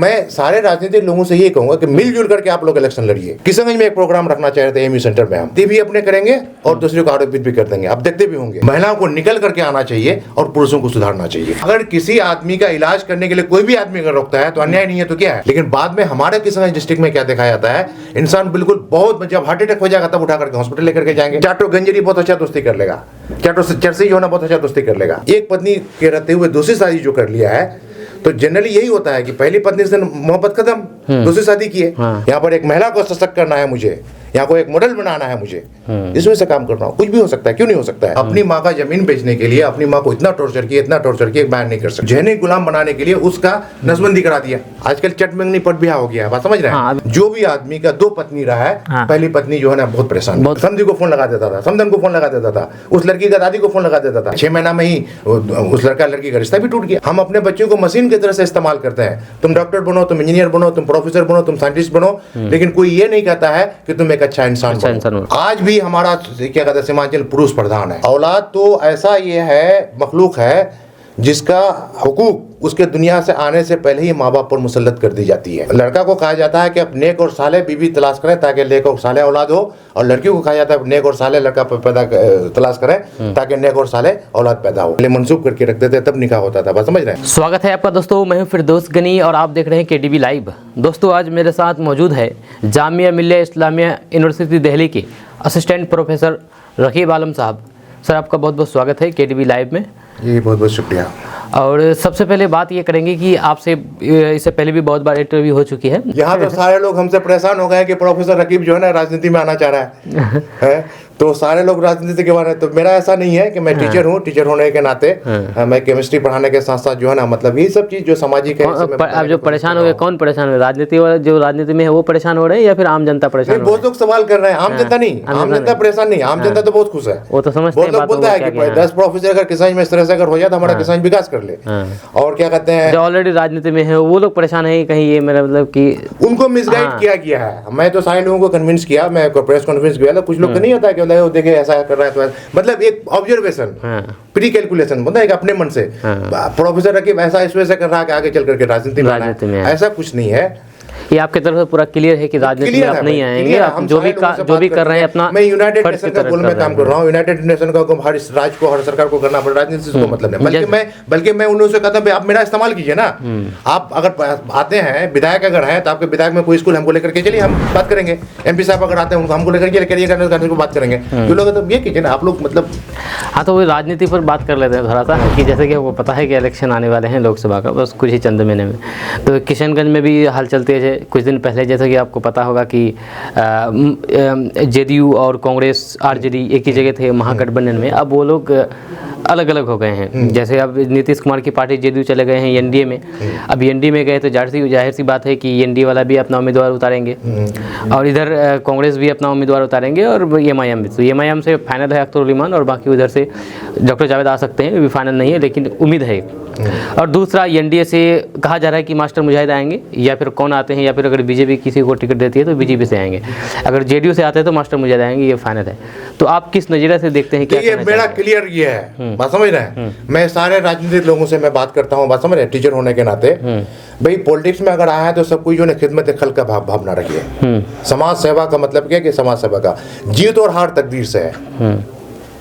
मैं सारे राजनीतिक लोगों से ये कहूंगा कि मिलजुल करके आप लोग इलेक्शन लड़िए। किशनगंज में एक प्रोग्राम रखना चाह रहे थे एमयू सेंटर में, हम भी अपने करेंगे और दूसरे को आरोपित भी कर देंगे। आप देखते भी होंगे, महिलाओं को निकल करके आना चाहिए और पुरुषों को सुधारना चाहिए। अगर किसी आदमी का इलाज करने के लिए कोई भी आदमी अगर रोकता है तो अन्याय नहीं है तो क्या है। लेकिन बाद में हमारे किशनगंज डिस्ट्रिक्ट में क्या देखा जाता है, इंसान बिल्कुल बहुत जब हार्ट अटैक हो जाएगा तब उठा करके हॉस्पिटल लेकर के जाएंगे। चाटो गंजेरी बहुत अच्छा दोस्ती कर लेगा, चाटो चरसी जो है ना बहुत अच्छा दोस्ती कर लेगा। एक पत्नी के रहते हुए दूसरी शादी जो कर लिया है, तो जनरली यही होता है कि पहली पत्नी से मोहब्बत खत्म, दूसरी शादी की है। यहाँ पर एक महिला को सशक्त करना है मुझे, यहाँ को एक मॉडल बनाना है मुझे, इसमें से काम कर रहा हूँ। कुछ भी हो सकता है, क्यों नहीं हो सकता है। अपनी माँ का जमीन बेचने के लिए अपनी माँ को इतना टॉर्चर किया बयान नहीं कर सकते। जहनी गुलाम बनाने के लिए उसका नसबंदी करा दिया। आजकल चटमंगनी पट ब्याह हो गया है, बात समझ रहे हैं। जो भी आदमी का 2 पत्नी रहा है, पहली पत्नी जो है ना बहुत परेशान, समधी को फोन लगा देता था, समधन को फोन लगा देता था, उस लड़की का दादी को फोन लगा देता था। 6 महीना में ही उस लड़का लड़की का रिश्ता भी टूट गया। हम अपने बच्चों को मशीन की तरह से इस्तेमाल करते हैं। तुम डॉक्टर बनो, तुम इंजीनियर बनो, तुम प्रोफेसर बनो, तुम साइंटिस्ट बनो, लेकिन कोई ये नहीं कहता है कि तुम एक अच्छा इंसान बनो। आज भी हमारा क्या कहते हैं सीमांचल पुरुष प्रधान है। औलाद तो ऐसा ये है, मखलूक है जिसका हुकूक उसके दुनिया से आने से पहले ही माँ बाप पर मुसल्लत कर दी जाती है। लड़का को कहा जाता है कि अब नेक और साले बीवी तलाश करें ताकि नेक और साले औलाद हो, और लड़की को कहा जाता है नेक और साले लड़का पैदा तलाश करें ताकि नेक और साले औलाद पैदा हो। मंसूब करके रख देते तब निकाह होता था, बस समझ रहे हैं। स्वागत है आपका दोस्तों, मैं हूं फिरदौस गनी और आप देख रहे हैं केटीवी लाइव। दोस्तों आज मेरे साथ मौजूद है जामिया मिल्लिया इस्लामिया यूनिवर्सिटी दिल्ली के असिस्टेंट प्रोफेसर रकीब आलम साहब। सर आपका बहुत बहुत स्वागत है केटीवी लाइव में। जी बहुत बहुत शुक्रिया। और सबसे पहले बात ये करेंगे कि आपसे इससे पहले भी बहुत बार इंटरव्यू हो चुकी है। यहाँ तो सारे लोग हमसे परेशान हो गए कि प्रोफेसर रकीब जो है ना राजनीति में आना चाह रहा है तो सारे लोग राजनीति के बारे में। तो मेरा ऐसा नहीं है कि मैं टीचर हूँ, टीचर होने के नाते मैं केमिस्ट्री पढ़ाने के साथ साथ जो है ना मतलब ये सब चीज जो सामाजिक है। आप जो परेशान हो गए, कौन परेशान हो? राजनीति वाले जो राजनीति में है वो परेशान हो रहे हैं या फिर आम जनता परेशान? बहुत लोग सवाल कर रहे हैं, आम जनता नहीं, आम जनता परेशान नहीं, आम जनता तो बहुत खुश है। वो तो समझते हैं, बहुत लोग बोलता है कि 10 प्रोफेसर अगर किसान में इस तरह से अगर हो जाए तो हमारा किसान विकास कर ले। और क्या कहते हैं जो ऑलरेडी राजनीति में है वो लोग परेशान है कहीं, ये मेरा मतलब कि उनको मिसगाइड किया गया है। मैं तो सारे लोगों को कन्विंस किया, मैं प्रेस कॉन्फ्रेंस किया था, कुछ लोग तो नहीं होता कि देखे ऐसा कर रहा है तो मतलब एक ऑब्जर्वेशन प्री कैलकुलेशन होता है एक अपने मन से। प्रोफेसर रकीब ऐसा इस वजह से कर रहा है कि आगे चल करके राजनीति में ऐसा कुछ नहीं है। ये आपकी तरफ से पूरा क्लियर है कि राजनीति में आप नहीं आएंगे, आप जो भी कर रहे हैं अपना। मैं यूनाइटेड नेशन का गोल में काम कर रहा हूँ, यूनाइटेड नेशन का हर राज्य को हर सरकार को करना पड़े, राजनीति से मतलब नहीं। बल्कि मैं उन लोगों से कहता हूँ आप मेरा इस्तेमाल कीजिए ना। आप अगर आते हैं विधायक अगर हैं तो आपके विधायक में कोई स्कूल हमको लेकर के चलिए, हम बात करेंगे। MP साहब अगर आते हैं उनको हमको लेकर के करने को बात करेंगे। जो लोग तो ये कीजिए ना आप लोग मतलब। हाँ तो वो राजनीति पर बात कर लेते हैं थोड़ा सा कि जैसे कि आपको पता है कि इलेक्शन आने वाले हैं लोकसभा का बस कुछ ही चंद महीने में। तो किशनगंज में भी हाल चलते थे कुछ दिन पहले, जैसे कि आपको पता होगा कि JDU और कांग्रेस RJD एक ही जगह थे महागठबंधन में। अब वो लोग अलग अलग हो गए हैं। जैसे अब नीतीश कुमार की पार्टी JDU चले गए हैं NDA में। अब NDA में गए तो जाहिर सी बात है कि NDA वाला भी अपना उम्मीदवार उतारेंगे और इधर कांग्रेस भी अपना उम्मीदवार उतारेंगे और MIM भी। तो MIM से फाइनल है अख्तर उल ईमान और बाकी उधर से डॉक्टर जावेद आ सकते हैं, भी फाइनल नहीं है लेकिन उम्मीद है। और दूसरा NDA से कहा जा रहा है कि मास्टर मुजाहिद आएंगे या फिर कौन आते हैं, या फिर अगर BJP किसी को टिकट देती है तो BJP से आएंगे, अगर JDU से आते हैं तो मास्टर मुजाहिद आएंगे, ये फाइनल है। तो आप किस नज़रिए से देखते हैं? ये मेरा क्लियर ये है, बात समझ रहे हैं। मैं सारे राजनीतिक लोगों से मैं बात करता हूँ, बात समझ रहे हैं, टीचर होने के नाते। भाई पॉलिटिक्स में अगर आया है तो सब कोई जो है खिदमत खल्क का भावना रखिए। समाज सेवा का मतलब क्या है कि समाज सेवा का जीत और हार तकदीर से है,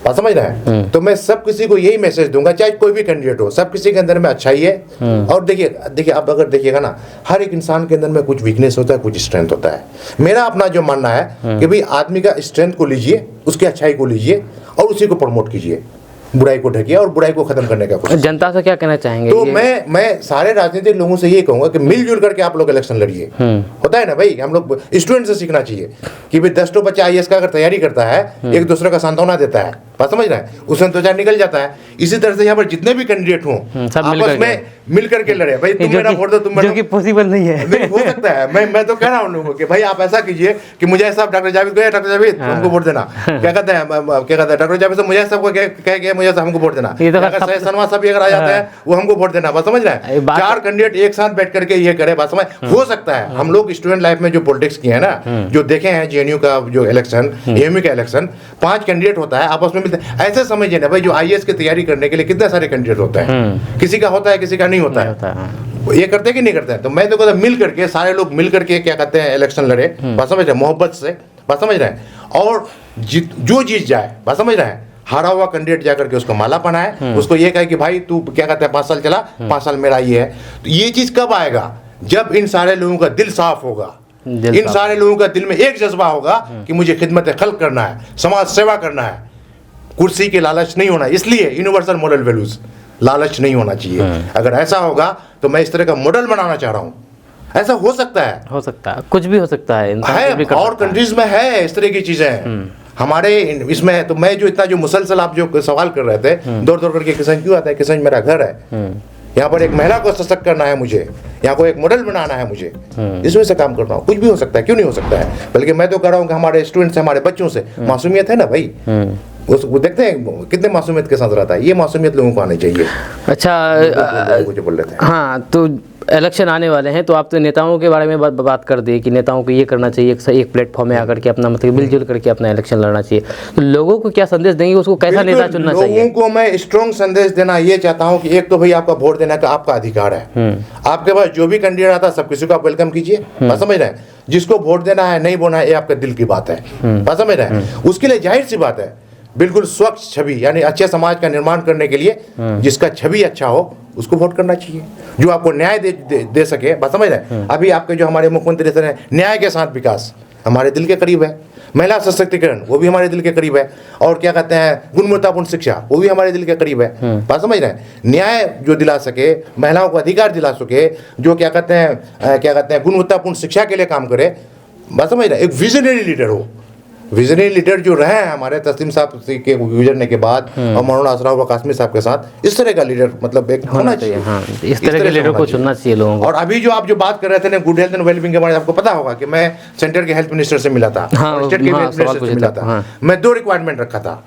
बात समझ रहे हैं। तो मैं सब किसी को यही मैसेज दूंगा, चाहे कोई भी कैंडिडेट हो, सब किसी के अंदर में अच्छाई है। और देखिए अब अगर देखिएगा ना, हर एक इंसान के अंदर में कुछ वीकनेस होता है, कुछ स्ट्रेंथ होता है। मेरा अपना जो मानना है कि भाई आदमी का स्ट्रेंथ को लीजिए, उसकी अच्छाई को लीजिए और उसी को प्रमोट कीजिए, बुराई को ढकिए और बुराई को खत्म करने का कोशिश। जनता से क्या कहना चाहेंगे? तो मैं सारे राजनीतिक लोगों से ये कहूंगा कि मिलजुल करके आप लोग इलेक्शन लड़िए। होता है ना भाई, हम लोग स्टूडेंट से सीखना चाहिए कि भाई 10 बच्चा IAS का अगर तैयारी करता है, एक दूसरे का सांत्वना देता है, बात समझ रहे हैं, उसमें तो निकल जाता है। इसी तरह से यहाँ पर जितने भी कैंडिडेट हों आपस में मिल करके लड़े। भाई तुम मेरा वोट दो, तुम मेरा, जो कि पॉसिबल नहीं है। नहीं हो सकता है। मैं तो कह रहा हूँ लोगों को कि भाई आप ऐसा कीजिए कि मुझे साहब डॉक्टर जावेद को, डॉक्टर जावेद हमको वोट देना, क्या कहते हैं डॉक्टर जावेद से मुझे सबको कह के मुझे हमको वोट देना। सनवा साहब अगर आ जाते हैं वो हमको वोट देना, बात समझ रहे हैं। 4 कैंडिडेट एक साथ बैठ करके ये करे, बात समझ। हो सकता है हम लोग स्टूडेंट लाइफ में जो पॉलिटिक्स किए हैं ना, जो देखे हैं JNU का जो इलेक्शन, AMU का इलेक्शन, 5 कैंडिडेट होता है आपस में मिलते हैं। ऐसे समझिए ना भाई, जो IAS की तैयारी करने के लिए कितने सारे कैंडिडेट होते हैं, किसी का होता है किसी का नहीं होता है। ये करते कि नहीं करते हैं? तो मैं तो कहता मिल करके सारे लोग मिल करके क्या कहते हैं इलेक्शन लड़े, बात समझ रहे हैं, मोहब्बत से, बात समझ रहे हैं, और जो जीत जाए, बात समझ रहे हैं, हारा हुआ कैंडिडेट जाकर के उसको माला पहनाए, उसको ये कहे कि भाई तू क्या कहते हैं 5 साल चला, 5 साल मेरा ये है। तो ये चीज कब आएगा? जब इन सारे लोगों का दिल साफ होगा, इन सारे लोगों का दिल में एक जज्बा होगा कि मुझे खिदमत खल्क करना है, समाज सेवा करना है, कुर्सी के लालच नहीं होना। इसलिए यूनिवर्सल मॉरल वैल्यूज, लालच नहीं होना चाहिए। अगर ऐसा होगा तो मैं इस तरह का मॉडल बनाना चाह रहा हूँ। ऐसा हो सकता है, कुछ भी हो सकता है, और कंट्रीज में है इस तरह की चीजें। हमारे इसमें तो मैं जो इतना जो मुसलसल आप जो सवाल कर रहे थे, दौड़ दौड़ करके किसान क्यों आता है? किसान मेरा घर है, यहाँ पर एक महिला को सशक्त करना है मुझे, यहाँ को एक मॉडल बनाना है मुझे, इसमें से काम कर रहा हूँ। कुछ भी हो सकता है, क्यों नहीं हो सकता है? बल्कि मैं तो कह रहा हूँ कि हमारे स्टूडेंट्स से, हमारे बच्चों से मासूमियत है ना भाई, वो देखते हैं कितने मासूमियत के साथ रहता है। ये मासूमियत लोगों को आनी चाहिए। अच्छा, जो बोल रहे थे, हाँ, तो इलेक्शन आने वाले हैं, तो आप तो नेताओं के बारे में बात कर दिए कि नेताओं को ये करना चाहिए, एक प्लेटफॉर्म में आकर के अपना मतलब मिलजुल करके अपना इलेक्शन लड़ना चाहिए। तो लोगों को क्या संदेश देंगे, उसको कैसा नेता चुनना चाहिए? लोगों को मैं स्ट्रॉन्ग संदेश देना ये चाहता हूँ कि एक तो भाई आपका वोट देना का आपका अधिकार है। आपके पास जो भी कैंडिडेट आता है सब किसी को आप वेलकम कीजिए, बात समझ रहे हैं। जिसको वोट देना है नहीं बोना है ये आपके दिल की बात है, बात समझ रहे हैं। उसके लिए जाहिर सी बात है, बिल्कुल स्वच्छ छवि यानी अच्छे समाज का निर्माण करने के लिए जिसका छवि अच्छा हो उसको वोट करना चाहिए, जो आपको न्याय दे सके, बात समझ रहे हैं। अभी आपके जो हमारे मुख्यमंत्री सर हैं, न्याय के साथ विकास हमारे दिल के करीब है, महिला सशक्तिकरण वो भी हमारे दिल के करीब है, और क्या कहते हैं गुणवत्तापूर्ण शिक्षा वो भी हमारे दिल के करीब है, बात समझ रहे हैं। न्याय जो दिला सके, महिलाओं को अधिकार दिला सके, जो क्या कहते हैं गुणवत्तापूर्ण शिक्षा के लिए काम करे, बात समझ रहे हैं। एक विजनरी लीडर हो, विजनरी लीडर जो रहे हैं हमारे तस्लीम साहब के गुजरने के बाद और मौलाना असराफ कासमी साहब के साथ, इस तरह का लीडर मतलब एक होना चाहिए। हाँ, इस तरह के लीडर को चुनना चाहिए लोगों को। और अभी जो आप जो बात कर रहे थे ना गुड हेल्थ एंड वेलबींग के बारे में, आपको पता होगा कि मैं सेंटर के हेल्थ मिनिस्टर से मिला था, स्टेट के हेल्थ मिनिस्टर से मिला था। मैं 2 रिक्वायरमेंट रखा था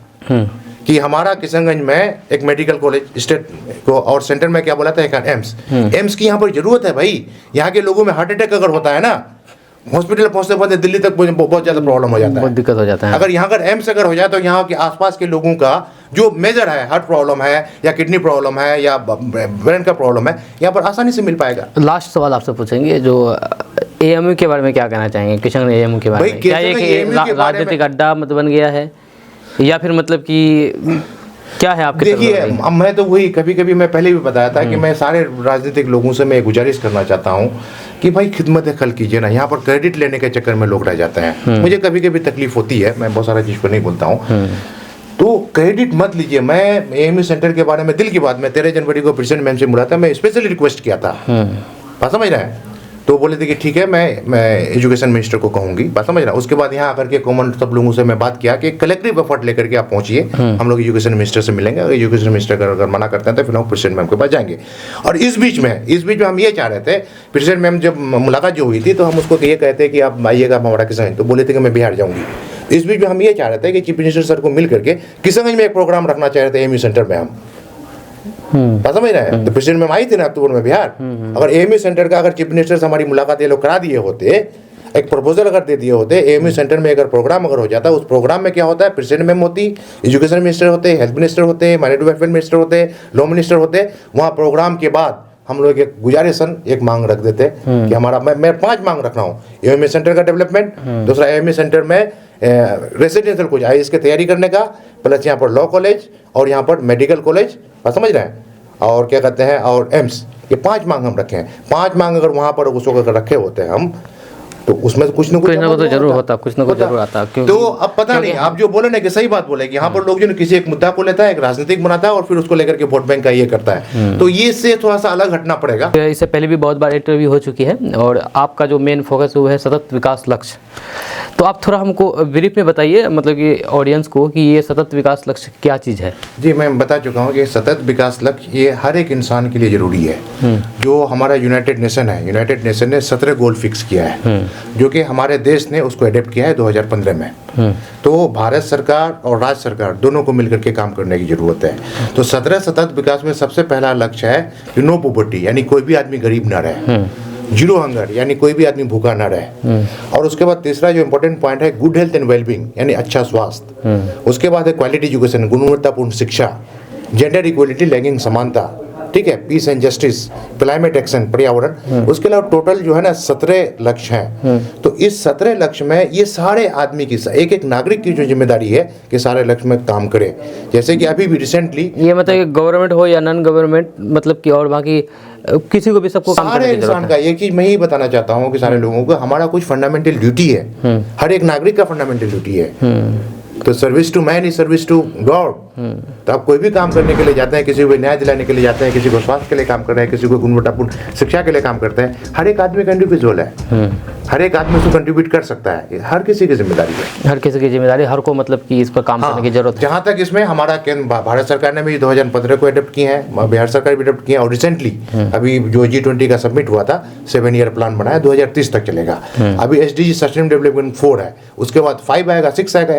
कि हमारा किशनगंज में एक मेडिकल कॉलेज स्टेट को, और सेंटर में क्या बोला था एक एम्स की यहाँ पर जरूरत है भाई। यहाँ के लोगों में हार्ट अटैक अगर होता है ना, हॉस्पिटल पहुंचते पहुंचते दिल्ली तक बहुत ज्यादा प्रॉब्लम हो जाता है, बहुत दिक्कत हो जाता है। अगर यहाँ अगर एम्स अगर हो जाए तो यहाँ के आसपास के लोगों का जो मेजर है, हार्ट प्रॉब्लम है या किडनी प्रॉब्लम है या ब्रेन का प्रॉब्लम है, यहाँ पर आसानी से मिल पाएगा। लास्ट सवाल आपसे पूछेंगे, जो एएमयू के बारे में क्या कहना चाहेंगे? किशनगंज एएमयू के बारे में क्या ये राजनीतिक अड्डा मत बन गया है, या फिर मतलब कि क्या है आपके? देखिए, मैं तो वही कभी कभी मैं पहले भी बताया था कि मैं सारे राजनीतिक लोगों से मैं गुजारिश करना चाहता हूँ कि भाई खिदमत खल्क कीजिए ना। यहाँ पर क्रेडिट लेने के चक्कर में लोग रह जाते हैं। मुझे कभी कभी तकलीफ होती है, मैं बहुत सारा चीज़ को नहीं बोलता हूँ, तो क्रेडिट मत लीजिए। मैं एएमयू सेंटर के बारे में दिल की बात, मैं 13 जनवरी को प्रेसिडेंट मैम से मिला था, मैं स्पेशली रिक्वेस्ट किया था, बात समझ रहे हैं। तो बोले थे कि ठीक है मैं एजुकेशन मिनिस्टर को कहूँगी, बात समझ रहा। उसके बाद यहाँ आकर के कॉमन सब लोगों से मैं बात किया कि कलेक्टिव एफर्ट लेकर के आप पहुँचिए, हम लोग एजुकेशन मिनिस्टर से मिलेंगे, और एजुकेशन मिनिस्टर अगर मना करते हैं तो फिर हम प्रेसिडेंट मैम के पास जाएंगे। और इस बीच में हम ये चाह रहे थे, प्रेसिडेंट मैम जब मुलाकात जो हुई थी तो हम उसको ये कहते हैं कि आप आइएगा हमारा किशनगंज, तो बोले थे कि मैं बिहार जाऊँगी। इस बीच में हम ये चाह रहे थे कि चीफ मिनिस्टर सर को मिल करके किशनगंज में एक प्रोग्राम रखना चाह रहे थे एएमयू सेंटर में हम, बात समझ रहे हैं। तो प्रेसिडेंट मैम आई थी ना अक्टूबर में बिहार, अगर एएमयू सेंटर का अगर चीफ मिनिस्टर से हमारी मुलाकात ये लोग करा दिए होते, एक प्रपोजल अगर दे दिए होते, एएमयू सेंटर में अगर प्रोग्राम अगर हो जाता, उस प्रोग्राम में क्या होता है, प्रेसिडेंट मैम होती, एजुकेशन मिनिस्टर होते, हेल्थ मिनिस्टर होते, माइनॉरिटी वेलफेयर मिनिस्टर होते, लॉ मिनिस्टर होते। वहाँ प्रोग्राम के बाद हम लोग एक गुजारिशन एक मांग रख देते कि हमारा मैं 5 मांग रख रहा हूँ, एएमयू सेंटर का डेवलपमेंट, दूसरा एएमयू सेंटर में रेसिडेंशियल कुछ IAS की तैयारी करने का, प्लस यहाँ पर लॉ कॉलेज और यहाँ पर मेडिकल कॉलेज, बात समझ रहे हैं, और क्या कहते हैं और एम्स, ये 5 मांग हम रखे हैं। 5 मांग अगर वहाँ पर उसको अगर रखे होते हम, तो उसमें कुछ ना कुछ तो जरूर होता, कुछ ना कुछ जरूर आता। तो अब पता नहीं, आप जो बोले ना कि सही बात बोले कि यहाँ पर लोग जो किसी एक मुद्दा को लेता है, एक राजनीतिक बनाता है और फिर उसको लेकर के वोट बैंक का ये करता है, तो ये इससे थोड़ा सा अलग हटना पड़ेगा। इससे पहले भी बहुत बार इंटरव्यू हो चुकी है, और आपका जो मेन फोकस वो है सतत विकास लक्ष्य। तो आप थोड़ा हमको ब्रीफ में बताइए, मतलब कि ऑडियंस को, कि ये सतत विकास लक्ष्य क्या चीज़ है? जी, मैं बता चुका हूँ कि सतत विकास लक्ष्य ये हर एक इंसान के लिए ज़रूरी है। जो हमारा यूनाइटेड नेशन है, यूनाइटेड नेशन ने 17 गोल फिक्स किया है, जो कि हमारे देश ने उसको एडेप्ट किया है 2015 में। तो भारत सरकार और राज्य सरकार दोनों को मिलकर के काम करने की ज़रूरत है। तो 17 सतत विकास में सबसे पहला लक्ष्य है कि नो पॉवर्टी, यानी कोई भी आदमी गरीब ना रहे, जीरो हंगर, यानी कोई भी आदमी भूखा ना रहे, और उसके बाद तीसरा जो इम्पोर्टेंट पॉइंट है गुड हेल्थ एंड वेलबींग, यानी अच्छा स्वास्थ्य। उसके बाद है क्वालिटी एजुकेशन, गुणवत्तापूर्ण शिक्षा, जेंडर इक्वलिटी, लैंगिक समानता, ठीक है, peace and justice, climate action, पर्यावरण, उसके अलावा टोटल जो है ना 17 लक्ष्य हैं। तो इस 17 लक्ष्य में ये सारे आदमी की, एक एक नागरिक की जो जिम्मेदारी है कि सारे लक्ष्य में काम करे। जैसे कि अभी भी रिसेंटली ये मतलब गवर्नमेंट हो या नॉन गवर्नमेंट, मतलब कि और बाकी किसी को भी सबको काम सारे करने की जरूरत इंसान का एक चीज मैं ही बताना चाहता हूँ कि सारे लोगों को हमारा कुछ फंडामेंटल ड्यूटी है, हर एक नागरिक का फंडामेंटल ड्यूटी है। तो service to man is service to God. तो आप कोई भी काम करने के लिए जाते हैं, किसी को न्याय दिलाने के लिए जाते हैं, किसी को स्वास्थ्य के लिए काम कर रहे हैं, किसी को गुणवत्तापूर्ण शिक्षा के लिए काम करते हैं, हर एक आदमी का इंडिविजुअल है, हर एक आदमी उसको कंट्रीब्यूट कर सकता है। हर किसी की जिम्मेदारी है, हर किसी की जिम्मेदारी, हर को मतलब कि इस पर काम करने की जरूरत है। जहाँ तक इसमें हमारा भारत सरकार ने भी 2015 को अडॉप्ट किए हैं, बिहार सरकार भी अडॉप्ट किए हैं, और रिसेंटली अभी जो G20 का सबमिट हुआ था 7 ईयर प्लान बनाया, 2030 तक चलेगा। अभी SDG सस्टेनेबल डेवलपमेंट 4 है, उसके बाद 5 आएगा, 6 आएगा,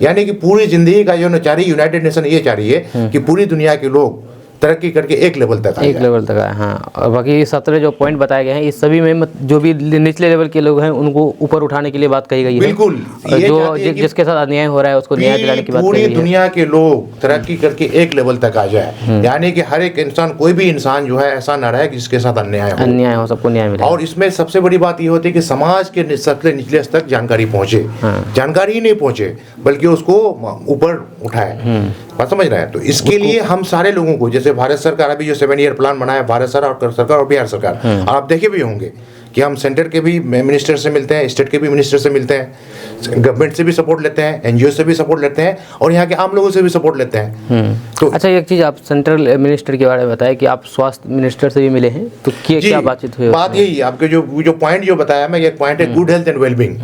यानी कि पूरी जिंदगी का जो न चाह रही यूनाइटेड नेशन ये चाह रही है कि पूरी दुनिया के लोग तरक्की करके एक लेवल तक आए, एक लेवल तक आए। हाँ, और बाकी 17 जो पॉइंट बताए गए हैं इस सभी में जो भी निचले लेवल के लोग हैं उनको ऊपर उठाने के लिए बात कही गई है। बिल्कुल, जो जिसके साथ अन्याय हो रहा है उसको न्याय दिलाने की बात कही गई है। पूरी दुनिया के लोग तरक्की करके एक लेवल तक आ जाए, यानी कि हर एक इंसान, कोई भी इंसान जो है ऐसा ना रहे कि जिसके साथ अन्याय हो, सबको न्याय मिले। और इसमें सबसे बड़ी बात ये होती है कि समाज के सबसे निचले स्तर तक जानकारी पहुंचे, जानकारी ही नहीं पहुंचे बल्कि उसको ऊपर उठाए, बात समझ रहे हैं। तो इसके लिए हम सारे लोगों को, जैसे भारत सरकार अभी जो 7 ईयर प्लान बनाया, भारत सरकार और बिहार सरकार, और आप देखे भी होंगे कि हम सेंटर के भी मिनिस्टर से मिलते हैं, स्टेट के भी मिनिस्टर से मिलते हैं, गवर्नमेंट से भी सपोर्ट लेते हैं, NGO से भी सपोर्ट लेते हैं, और यहाँ के आम लोगों से भी सपोर्ट लेते हैं। तो अच्छा, एक चीज़ आप सेंट्रल मिनिस्टर के बारे में बताया कि आप स्वास्थ्य मिनिस्टर से भी मिले हैं, तो क्या बातचीत हुई? बात यही आपके जो पॉइंट जो बताया मैं, एक पॉइंट है good health and wellbeing.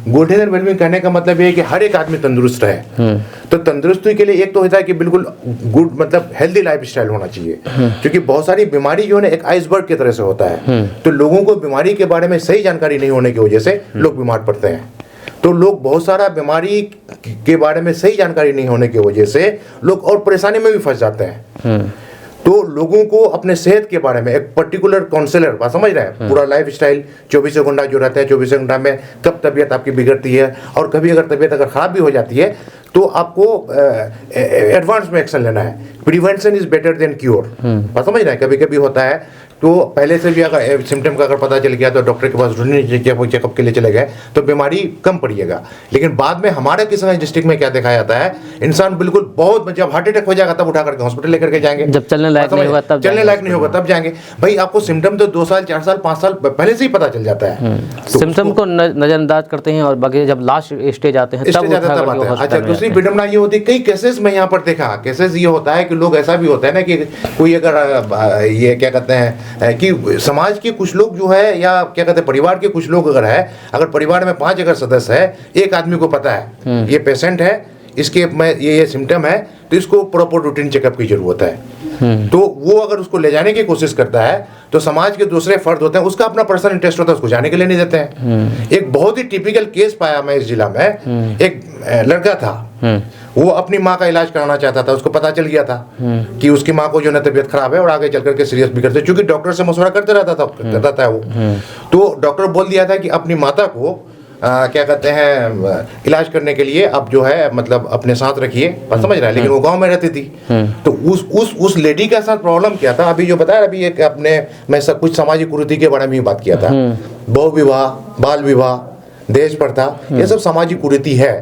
Good health and wellbeing कहने का मतलब ये है कि हर एक आदमी तंदुरुस्त रहे। तो तंदुरुस्ती के लिए एक तो होता है कि बिल्कुल गुड मतलब हेल्दी लाइफ स्टाइल होना चाहिए, क्योंकि बहुत सारी बीमारी जो है एक आइसबर्ग की तरह से होता है। तो लोगों को बीमारी के बारे में सही जानकारी नहीं होने की वजह से लोग बीमार पड़ते हैं। तो लोग बहुत सारा बीमारी के बारे में सही जानकारी नहीं होने की वजह से लोग और परेशानी में भी फंस जाते हैं। तो लोगों को अपने सेहत के बारे में एक पर्टिकुलर काउंसलर, बात समझ रहे हैं, पूरा लाइफ स्टाइल 24 घंटा जो रहता है, 24 घंटा में कब तबीयत आपकी बिगड़ती है, और कभी अगर तबीयत अगर खराब भी हो जाती है तो आपको एडवांस में एक्शन लेना है। Prevention is better than cure, बात समझ रहे हैं। कभी कभी होता है तो पहले से भी अगर सिम्टम का अगर पता चल गया तो डॉक्टर के पास रूटीन चेकअप के लिए चले गए तो बीमारी कम पड़िएगा। लेकिन बाद में हमारे किशनगंज डिस्ट्रिक्ट में क्या देखा जाता है, इंसान बिल्कुल बहुत, जब हार्ट अटैक हो जाएगा तब उठा करके हॉस्पिटल लेकर के जाएंगे, जब चलने लायक नहीं होगा तब जाएंगे। भाई आपको सिम्टम तो 2 साल 4 साल 5 साल पहले से ही पता चल जाता है, सिम्टम को नजरअंदाज करते हैं, और बाकी जब लास्ट स्टेज आते हैं तब अच्छा, दूसरी विडम्बना ये होती है, कई केसेस में यहाँ पर देखा, केसेस ये होता है कि लोग ऐसा भी होता है ना कि कोई अगर ये क्या कहते हैं कि समाज के कुछ लोग जो है, या क्या कहते हैं परिवार के कुछ लोग अगर परिवार में 5 अगर सदस्य है, एक आदमी को पता है ये पेशेंट है, इसके में ये सिम्टम है, तो इसको प्रॉपर रूटीन चेकअप की जरूरत है। तो वो अगर उसको ले जाने की कोशिश करता है तो समाज के दूसरे फर्द होते हैं, उसका अपना पर्सनल इंटरेस्ट होता है, उसको जाने के लिए नहीं देते हैं। एक बहुत ही टिपिकल केस पाया मैं इस जिला में, एक लड़का था, वो अपनी माँ का इलाज कराना चाहता था, उसको पता चल गया था कि उसकी माँ को जो है तबीयत खराब है और आगे चल करके सीरियस भी करते, क्योंकि डॉक्टर से मशवरा करते रहता था वो। तो डॉक्टर बोल दिया था कि अपनी माता को क्या कहते हैं इलाज करने के लिए आप जो है मतलब अपने साथ रखिए, बात समझ रहा है। लेकिन वो गांव में रहती थी, तो उस लेडी के साथ प्रॉब्लम क्या था, अभी जो बताया अभी एक अपने मैं सब कुछ सामाजिक कुरीति के बारे में बात किया था, बहु विवाह, बाल विवाह, देश प्रथा, ये सब सामाजिक कुरीति है।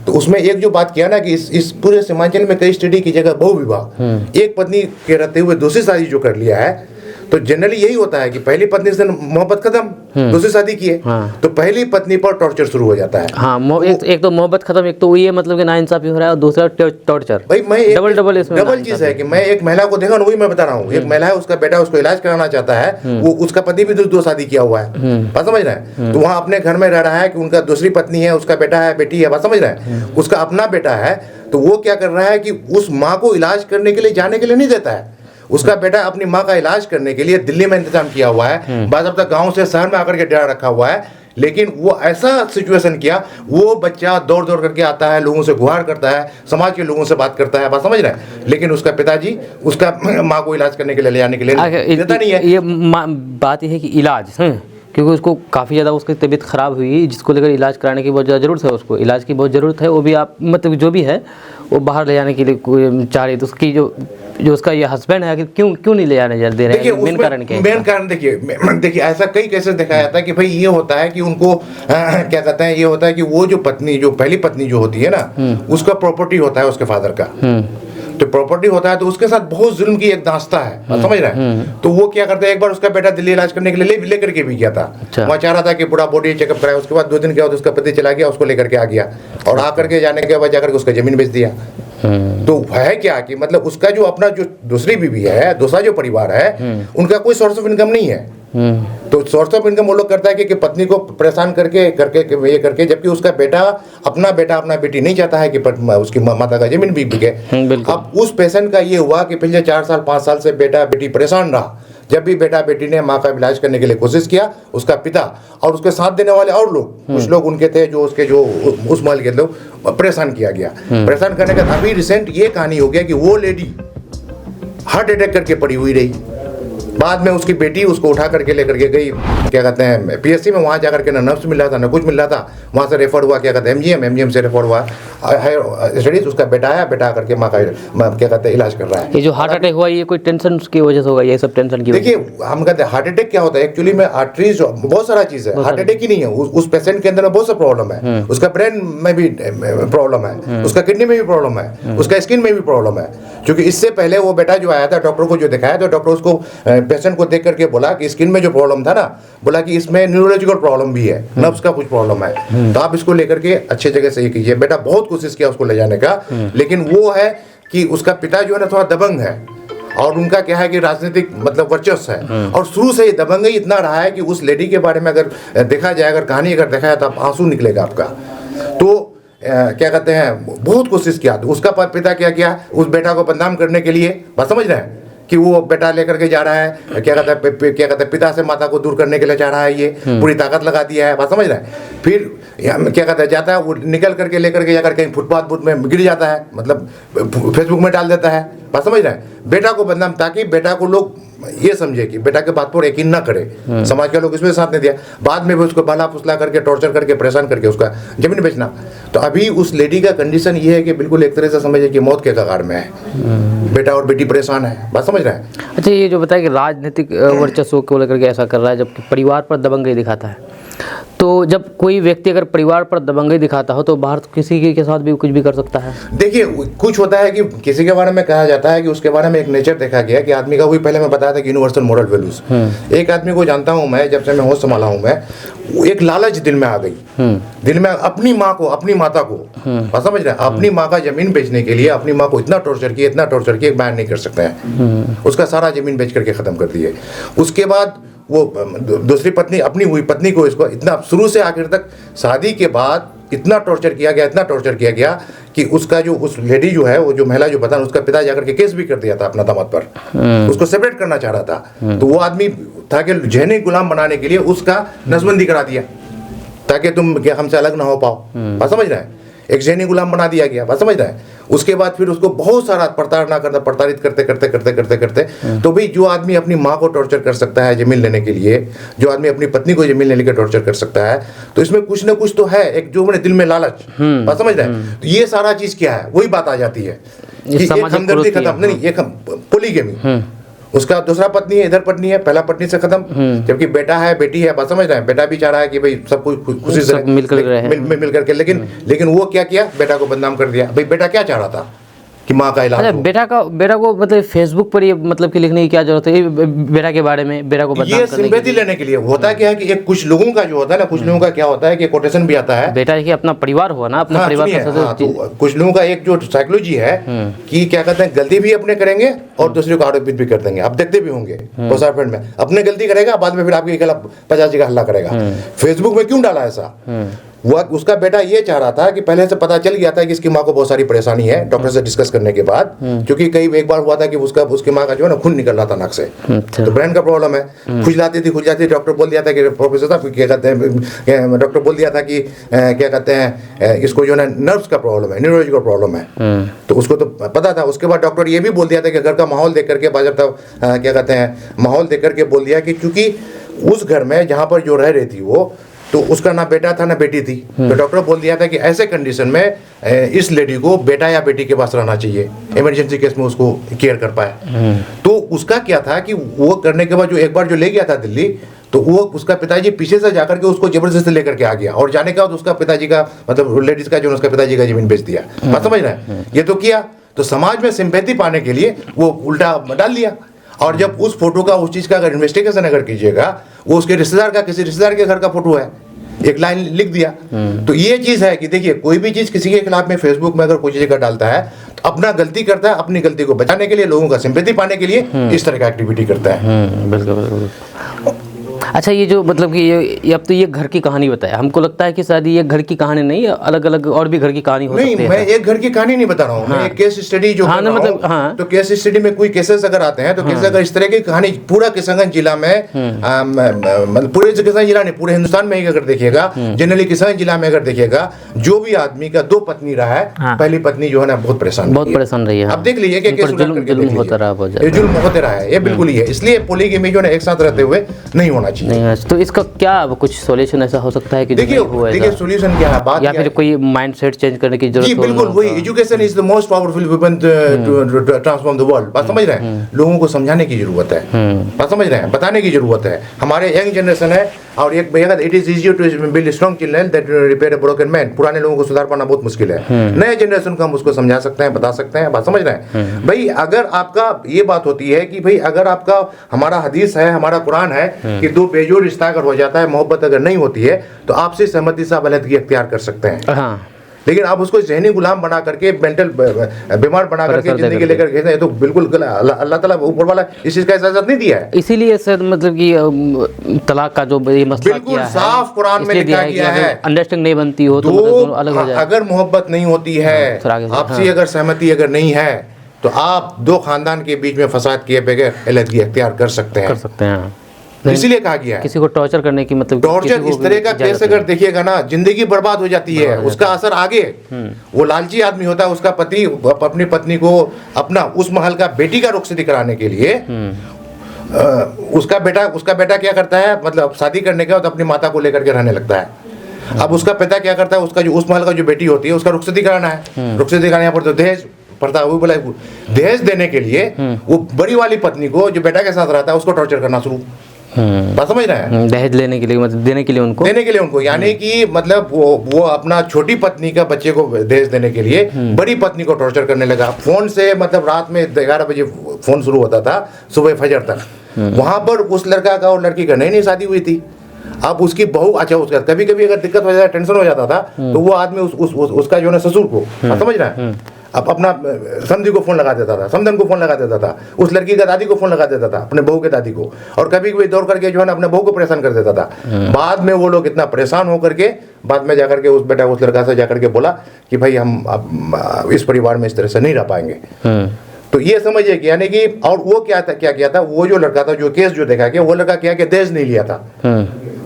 तो उसमें एक जो बात किया ना कि इस पूरे सीमांचल में कई स्टडी की जगह बहु विवाह, एक पत्नी के रहते हुए दूसरी शादी जो कर लिया है, तो जनरली यही होता है कि पहली पत्नी से मोहब्बत खत्म, दूसरी शादी की है, तो पहली पत्नी पर टॉर्चर शुरू हो जाता है। हाँ, एक तो मोहब्बत खत्म, एक तो ये मतलब कि नाइंसाफी हो रहा है, और दूसरा टॉर्चर। भाई मैं डबल चीज है कि मैं एक महिला को देखा, वही मैं बता रहा हूँ, एक महिला है, उसका बेटा उसको इलाज कराना चाहता है, वो उसका पति भी 2 शादी किया हुआ है, बात समझ रहे हैं। तो वहाँ अपने घर में रह रहा है कि उनका दूसरी पत्नी है, उसका बेटा है, बेटी है, बात समझ रहे हैं, उसका अपना बेटा है। तो वो क्या कर रहा है कि उस माँ को इलाज करने के लिए जाने के लिए नहीं देता है, उसका बेटा अपनी माँ का इलाज करने के लिए दिल्ली में इंतजाम किया हुआ है, बाद अब तक गांव से शहर में आकर के डेरा रखा हुआ है। लेकिन वो ऐसा सिचुएशन किया, वो बच्चा दौड़ दौड़ करके आता है, लोगों से गुहार करता है, समाज के लोगों से बात करता है, बात समझ रहे हैं। लेकिन उसका पिताजी उसका माँ को इलाज करने के लिए ले जाने के लिए देता नहीं है। ये बात ये है कि इलाज, क्योंकि उसको काफ़ी ज़्यादा उसकी तबीयत ख़राब हुई, जिसको लेकर इलाज कराने की बहुत ज़्यादा ज़रूरत है, उसको इलाज की बहुत ज़रूरत है, वो भी आप मतलब जो भी है वो बाहर ले जाने के लिए चाह रही, तो उसकी जो जो उसका ये हस्बैंड है, आखिर क्यों नहीं ले जाने दे रहे देखिए हैं? मेन कारण क्या है? मेन कारण देखिए ऐसा कई केसेस देखा जाता है कि भाई ये होता है कि उनको क्या कहते हैं, ये होता है कि वो जो पत्नी, जो पहली पत्नी जो होती है ना, उसका प्रॉपर्टी होता है उसके फादर का। तो प्रॉपर्टी होता है तो उसके साथ बहुत जुल्म की एक दास्ता है, आप समझ रहे हैं। तो वो क्या करता है, एक बार उसका बेटा दिल्ली इलाज करने के लिए लेकर के भी गया था। वहाँ चाह रहा था कि पूरा बॉडी चेकअप कराए। उसके बाद 2 दिन के बाद उसका पति चला गया, उसको लेकर के आ गया, और आकर के जाने के बाद जाकर के उसका जमीन बेच दिया। तो है क्या कि मतलब उसका जो अपना जो दूसरी बीवी है, दूसरा जो परिवार है, उनका कोई सोर्स ऑफ इनकम नहीं है। तो सोर्स ऑफ इनकम वो लोग करता है कि पत्नी को परेशान करके ये करके, जबकि उसका बेटा अपना बेटी नहीं चाहता है कि उसकी माता का जमीन भी बिके। अब उस पेशेंट का ये हुआ कि पिछले 4 साल 5 साल से बेटा बेटी परेशान रहा। जब भी बेटा बेटी ने माँ का इलाज करने के लिए कोशिश किया, उसका पिता और उसके साथ देने वाले और लोग, कुछ लोग उनके थे जो उसके जो उस महल के लोग, परेशान किया गया। परेशान करने का अभी रिसेंट ये कहानी हो गया कि वो लेडी हार्ट अटैक करके पड़ी हुई रही। बाद में उसकी बेटी उसको उठा करके लेकर के गई, क्या कहते हैं, पीएससी में। वहाँ जाकर के ना नर्स मिल रहा था, ना कुछ मिल रहा था। वहाँ से रेफर हुआ, क्या कहते हैं, एमजीएम से रेफर हुआ स्टडीज। उसका बेटा आया, बेटा करके माँ का क्या कहते हैं इलाज कर रहा है। ये जो हार्ट अटैक हुआ, ये कोई टेंशन की वजह से होगा? ये सब टेंशन की? देखिए हम कहते हैं हार्ट अटैक क्या होता है एक्चुअली में, आर्टरीज बहुत सारा चीज है। हार्ट अटैक ही नहीं है, उस पेशेंट के अंदर में बहुत सा प्रॉब्लम है। उसका ब्रेन में भी प्रॉब्लम है, उसका किडनी में भी प्रॉब्लम है, उसका स्किन में भी प्रॉब्लम है। क्योंकि इससे पहले वो बेटा जो आया था, डॉक्टर को जो दिखाया, तो डॉक्टर उसको पेशेंट को देख करके बोला कि स्किन में जो प्रॉब्लम था ना, बोला कि इसमें न्यूरोलॉजिकल प्रॉब्लम भी है, नर्व्स का कुछ प्रॉब्लम है, तो आप इसको लेकर के अच्छे जगह से ये कीजिए। बेटा बहुत कोशिश किया उसको ले जाने का, लेकिन वो है कि उसका पिता जो है ना थोड़ा दबंग है, और उनका क्या है कि राजनीतिक मतलब वर्चस्व है, और शुरू से ही दबंगई इतना रहा है कि उस लेडी के बारे में अगर देखा जाए, अगर कहानी अगर देखा जाए, तो आप आंसू निकलेगा आपका। तो क्या कहते हैं, बहुत कोशिश किया। तो उसका पिता क्या किया, उस बेटा को बदनाम करने के लिए, बात समझ रहे हैं, कि वो बेटा लेकर के जा रहा है, क्या कहते हैं पिता से माता को दूर करने के लिए चाह रहा है, ये पूरी ताकत लगा दिया है, बात समझ रहे हैं। फिर क्या कहते हैं, जाता है वो निकल करके लेकर के जाकर कहीं फुटपाथ में गिर जाता है, मतलब फेसबुक में डाल देता है, बात समझ रहे हैं, बेटा को बदनाम, ताकि बेटा को लोग ये समझे कि बेटा के बात पर यकीन ना करे। समाज के लोग इसमें साथ नहीं दिया। बाद में भी उसको भला फुसला करके, टॉर्चर करके, परेशान करके उसका जमीन बेचना। तो अभी उस लेडी का कंडीशन ये है कि बिल्कुल एक तरह से समझिए कि मौत के कगार में है, बेटा और बेटी परेशान है, बात समझ रहे हैं। अच्छा, ये जो बताया कि राजनीतिक वर्चस्व को लेकर के ऐसा कर रहा है, जबकि परिवार पर दबंगई दिखाता है, तो जब कोई व्यक्ति अगर परिवार पर दबंगई दिखाता हो, तो बाहर किसी के साथ भी कुछ भी कर सकता है। देखिए कुछ होता है कि किसी के बारे में कहा जाता है कि उसके बारे में एक नेचर देखा गया कि आदमी का, वही पहले मैं बताया था कि यूनिवर्सल मोरल वैल्यूज। एक आदमी को जानता हूं मैं, जब से मैं होश संभाला हूं मैं, एक लालच दिल में आ गई, दिल में अपनी माँ को, अपनी माता को, समझ रहे हैं, अपनी माँ का जमीन बेचने के लिए अपनी माँ को इतना टॉर्चर किया, इतना टॉर्चर किया, बयान नहीं कर सकते हैं। उसका सारा जमीन बेच करके खत्म कर दिए। उसके बाद वो दूसरी पत्नी, अपनी हुई पत्नी को, इसको इतना शुरू से आखिर तक, शादी के बाद इतना टॉर्चर किया गया, इतना टॉर्चर किया गया कि उसका जो उस लेडी जो है, वो जो महिला जो बता, उसका पिता जाकर के केस भी कर दिया था अपना दामाद पर, उसको सेपरेट करना चाह रहा था। तो वो आदमी था कि जहनी गुलाम बनाने के लिए उसका नसबंदी करा दिया, ताकि तुम हमसे अलग ना हो पाओ, बात समझ रहे हैं, एक जहनी गुलाम बना दिया गया, बात समझ रहे हैं। उसके बाद फिर उसको बहुत सारा प्रताड़ित करते तो भाई जो आदमी अपनी माँ को टॉर्चर कर सकता है जमीन लेने के लिए, जो आदमी अपनी पत्नी को जमीन लेने के टॉर्चर कर सकता है, तो इसमें कुछ ना कुछ तो है, एक जो मैंने दिल में लालच, बात समझ रहे हैं। तो ये सारा चीज क्या है, वही बात आ जाती है कि एक हमदर्दी खत्म, नहीं एक पोलीगेमी, उसका दूसरा पत्नी है, इधर पत्नी है, पहला पत्नी से खत्म, जबकि बेटा है, बेटी है, बात समझ रहे हैं। बेटा भी चाह रहा है कि भाई सब कुछ खुशी से मिल करके, लेकिन वो क्या किया, बेटा को बदनाम कर दिया। भाई बेटा क्या चाह रहा था कि माँ का इलाज हो। बेटा को मतलब फेसबुक पर ये मतलब कि लिखने की क्या जरूरत है बेटा के बारे में, बेटा को बदनाम करने सिंपैथी लेने के लिए। होता क्या है कि एक कुछ लोगों का जो होता है ना, कुछ लोगों का क्या होता है कि कोटेशन भी आता है, बेटा कि अपना परिवार हो ना, अपना परिवार का सदस्य। तो कुछ लोगों का एक जो साइकोलॉजी है कि क्या कहते हैं, गलती भी अपने करेंगे और दूसरे को आरोपित भी कर देंगे। आप देखते भी होंगे बहुत सारे फ्रेंड में, अपने गलती करेगा, बाद में फिर आपके खिलाफ 50 जगह हल्ला करेगा। फेसबुक में क्यों डाला ऐसा? वो उसका बेटा ये चाह रहा था कि पहले से पता चल गया था कि इसकी माँ को बहुत सारी परेशानी है, डॉक्टर से डिस्कस करने के बाद, क्योंकि एक बार हुआ था कि उसकी माँ का जो है ना खून निकल रहा था नाक से, तो ब्रेन का प्रॉब्लम है, खुजलाती थी। डॉक्टर बोल दिया था कि प्रोफेसर साहब क्या कहते हैं, डॉक्टर बोल दिया था कि क्या कहते हैं, इसको जो है नर्व्स का प्रॉब्लम है, न्यूरोलॉजिकल प्रॉब्लम है, तो उसको तो पता था। उसके बाद डॉक्टर ये भी बोल दिया था कि घर का माहौल देख करके, क्या कहते हैं, माहौल देख करके बोल दिया कि चूंकि उस घर में जहाँ पर जो रह रही थी वो तो उसका ना बेटा था ना बेटी थी, तो डॉक्टर बोल दिया था कि ऐसे कंडीशन में इस लेडी को बेटा या बेटी के पास रहना चाहिए, इमरजेंसी केस में उसको केयर कर पाए। तो उसका क्या था कि वो करने के बाद जो एक बार जो ले गया था दिल्ली, तो वो उसका पिताजी पीछे से जाकर के उसको जबरदस्ती लेकर के आ गया, और जाने के बाद उसका पिताजी का मतलब लेडीज का जो उसका पिताजी का जमीन बेच दिया। बात समझ रहे हैं? ये तो किया, तो समाज में सिंपैथी पाने के लिए वो उल्टा डाल दिया। और जब उस फोटो का, उस चीज का अगर इन्वेस्टिगेशन अगर कीजिएगा, वो उसके रिश्तेदार का, किसी रिश्तेदार के घर का फोटो है, एक लाइन लिख दिया। तो ये चीज है कि देखिए, कोई भी चीज किसी के खिलाफ में फेसबुक में अगर कोई चीज का डालता है तो अपना गलती करता है, अपनी गलती को बचाने के लिए, लोगों का सिंपैथी पाने के लिए इस तरह का एक्टिविटी करता है। बिल्कुल बिल्कुल। अच्छा, ये जो मतलब कि ये अब तो ये घर की कहानी बताया, हमको लगता है कि शायद ये घर की कहानी नहीं, अलग अलग और भी घर की कहानी हो सकती है। नहीं, मैं एक घर की कहानी नहीं बता रहा हूँ, मैं एक केस स्टडी जो कर रहा हूँ। तो केस स्टडी में कोई केसेस अगर आते हैं, तो केस अगर इस तरह की कहानी पूरा किशनगंज जिला में, मतलब पूरे किशनगंज जिला नहीं, पूरे हिंदुस्तान में ही अगर देखिएगा, जनरली किशनगंज जिला में अगर देखिएगा, जो भी आदमी का 2 पत्नी रहा है, पहली पत्नी जो है ना बहुत परेशान रही है। अब देख लीजिए कि जुल्म होता रहा है, ये बिल्कुल ही है। इसलिए पोलीगैमी जो है एक साथ रहते हुए नहीं होना चाहिए। तो इसका क्या कुछ सॉल्यूशन ऐसा हो सकता है कि देखिए सॉल्यूशन क्या है, बात या फिर कोई माइंडसेट चेंज करने की जरूरत है? बिल्कुल वही, education is the most powerful weapon to transform the world. बात समझ रहे हैं? लोगों को समझाने की जरूरत है, बात समझ रहे हैं, बताने की जरूरत है। हमारे यंग जनरेशन है, और एक भैया it is easy to build strong children that repair a broken man. पुराने लोगों को सुधार पाना बहुत मुश्किल है, नए जनरेशन को हम उसको समझा सकते हैं, बता सकते हैं। बात समझ रहे हैं भाई? अगर आपका ये बात होती है कि भाई अगर आपका, हमारा हदीस है, हमारा कुरान है कि 2 बेजोड़ रिश्ता अगर हो जाता है, मोहब्बत अगर नहीं होती है, तो आपसी सहमति से आप अलहदगी अख्तियार कर सकते हैं। हाँ। लेकिन आप उसको ज़हनी गुलाम बना करके, मेंटल बीमार बना करके जिंदगी लेकर घेरना, ये तो बिल्कुल अल्लाह ताला ऊपर वाला इस चीज का इजाजत नहीं दिया है। इसीलिए सर मतलब कि तलाक का जो ये मसला बिल्कुल साफ कुरान में लिखा गया है, अंडरस्टैंडिंग नहीं बनती हो तो मतलब अलग हो जाए। अगर मोहब्बत नहीं होती है, आपसी अगर सहमति अगर नहीं है, तो आप 2 खानदान के बीच में फसाद किए बगैर अलहदगी अख्तियार कर सकते हैं। इसीलिए कहा गया है, किसी को टॉर्चर करने की मतलब टॉर्चर इस तरह का केस अगर देखिएगा ना, जिंदगी बर्बाद हो जाती है, उसका असर आगे। वो लालची आदमी होता है, उसका पति अपनी पत्नी को अपना उस महल का बेटी का रुखसती कराने के लिए, उसका बेटा क्या करता है, मतलब शादी करने के बाद अपनी माता को लेकर के रहने लगता है। अब उसका पिता क्या करता है, उसका जो उस महल का जो बेटी होती है उसका रुखसती कराना है, रुखसती कराने पर तो दहेज पड़ता है। वो बोला दहेज देने के लिए वो बड़ी वाली पत्नी को जो बेटा के साथ रहता है उसको टॉर्चर करना शुरू। बात समझ रहे हैं? दहेज लेने के लिए, मतलब देने के लिए उनको, यानी कि मतलब वो अपना छोटी पत्नी का बच्चे को दहेज देने के लिए बड़ी पत्नी को टॉर्चर करने लगा। फोन से, मतलब रात में 11 बजे फोन शुरू होता था, सुबह फजर तक। वहां पर उस लड़का का और लड़की का नई शादी हुई थी। अब उसकी बहू, अच्छा उसका कभी कभी अगर दिक्कत हो जाता, टेंशन हो जाता था, तो वो आदमी उसका जो है ससुर को, समझ रहे हैं, अब अपना समधी को फोन लगा देता था, समधन को फोन लगा देता था, उस लड़की का दादी को फोन लगा देता था, अपने बहू के दादी को, और कभी कभी दौड़ करके जो है ना अपने बहू को परेशान कर देता था। बाद में वो लोग इतना परेशान होकर के बाद में जाकर के उस लड़का से जाकर के बोला कि भाई हम अब इस परिवार में इस तरह से नहीं रह पाएंगे। तो ये समझिए कि यानी कि, और वो क्या किया था, वो जो लड़का था, जो केस जो देखा गया, वो लड़का क्या कि दहेज नहीं लिया था।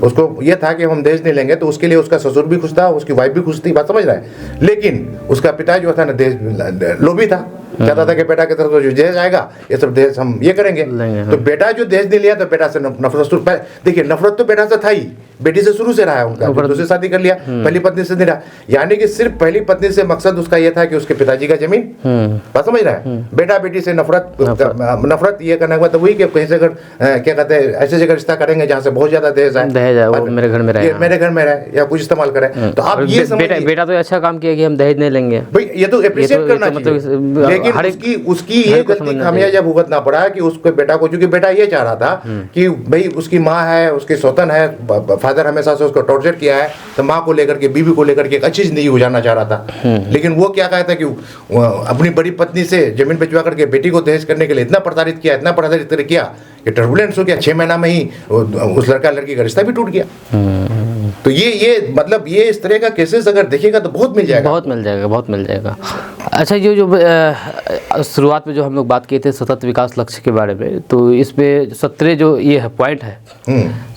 उसको ये था कि हम दहेज नहीं लेंगे, तो उसके लिए उसका ससुर भी खुश था, उसकी वाइफ भी खुश थी। बात समझ रहा है? लेकिन उसका पिता जो था ना दहेज लोभी था, चाहता था कि बेटा की तरफ जो दहेज आएगा ये सब दहेज हम ये करेंगे। तो बेटा जो दहेज नहीं लिया, तो बेटा से नफरत, देखिए नफरत तो बेटा से था ही, बेटी से शुरू से रहा है उनका, दूसरी शादी कर लिया, पहली पत्नी से नहीं रहा। यानी कि सिर्फ पहली पत्नी से मकसद उसका ये था कि उसके पिताजी का जमीन। बात समझ रहा है? बेटा बेटी से नफरत ये करने के बाद वही कि कहीं से अगर क्या कहते हैं, ऐसे जगह रिश्ता करेंगे जहाँ से बहुत ज्यादा दहेज आए, वो मेरे घर में रहे या कुछ इस्तेमाल करे, तो आप ये बेटा तो अच्छा काम किया कि हम दहेज नहीं लेंगे भाई, ये तो अप्रिशिएट करना चाहिए। लेकिन उसकी ये गलती खामियाजा भुगतना पड़ा कि उसके बेटा को, क्योंकि बेटा ये चाह रहा था कि भाई उसकी माँ है, उसकी सौतन है, फादर हमेशा से उसको टॉर्चर किया है, तो माँ को लेकर के, बीवी को लेकर के एक अच्छी जिंदगी गुजारना चाह रहा था। लेकिन वो क्या कहता है कि अपनी बड़ी पत्नी से जमीन बेचवा करके बेटी को दहेज करने के लिए इतना प्रताड़ित किया कि टर्बुलेंस हो गया। 6 महीना में ही उस लड़का लड़की का रिश्ता भी टूट गया। तो ये मतलब ये इस तरह का केसेस अगर देखिएगा तो बहुत मिल जाएगा। अच्छा, जो शुरुआत में जो हम लोग बात किए थे सतत विकास लक्ष्य के बारे में, तो इस पे 17 जो ये है पॉइंट है,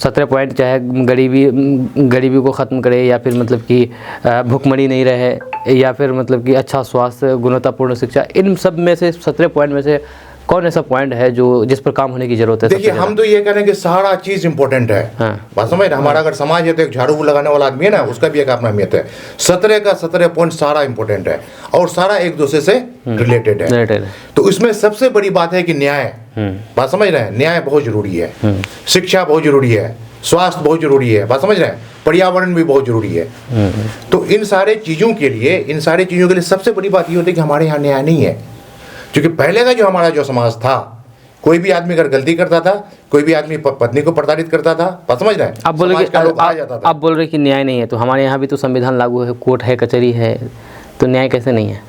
17 पॉइंट, चाहे गरीबी को ख़त्म करे, या फिर मतलब कि भूखमरी नहीं रहे, या फिर मतलब कि अच्छा स्वास्थ्य, गुणवत्तापूर्ण शिक्षा, इन सब में से 17 पॉइंट में से कौन ऐसा पॉइंट है जो जिस पर काम होने की जरूरत है? देखिए, हम तो ये कह रहे हैं कि सारा चीज इंपॉर्टेंट है। हाँ। बात समझ रहे हैं? हमारा अगर समाज है तो एक झाड़ू लगाने वाला आदमी है ना, उसका भी एक अपना अहमियत है। 17 का 17 पॉइंट सारा इंपॉर्टेंट है और सारा एक दूसरे से रिलेटेड है। रिलेटेड है। तो इसमें सबसे बड़ी बात है कि न्याय, बात समझ रहे हैं, न्याय बहुत जरूरी है, शिक्षा बहुत जरूरी है, स्वास्थ्य बहुत जरूरी है, बात समझ रहे हैं, पर्यावरण भी बहुत जरूरी है। तो इन सारे चीजों के लिए सबसे बड़ी बात ये होती है कि हमारे यहाँ न्याय नहीं है। क्योंकि पहले का जो हमारा जो समाज था, कोई भी आदमी अगर गलती करता था, कोई भी आदमी पत्नी को प्रताड़ित करता था, बात समझ रहे हैं, आप बोल समाज का लोग आ जाता था। आप बोल रहे कि न्याय नहीं है, तो हमारे यहाँ भी तो संविधान लागू है, कोर्ट है, कचहरी है, तो न्याय कैसे नहीं है?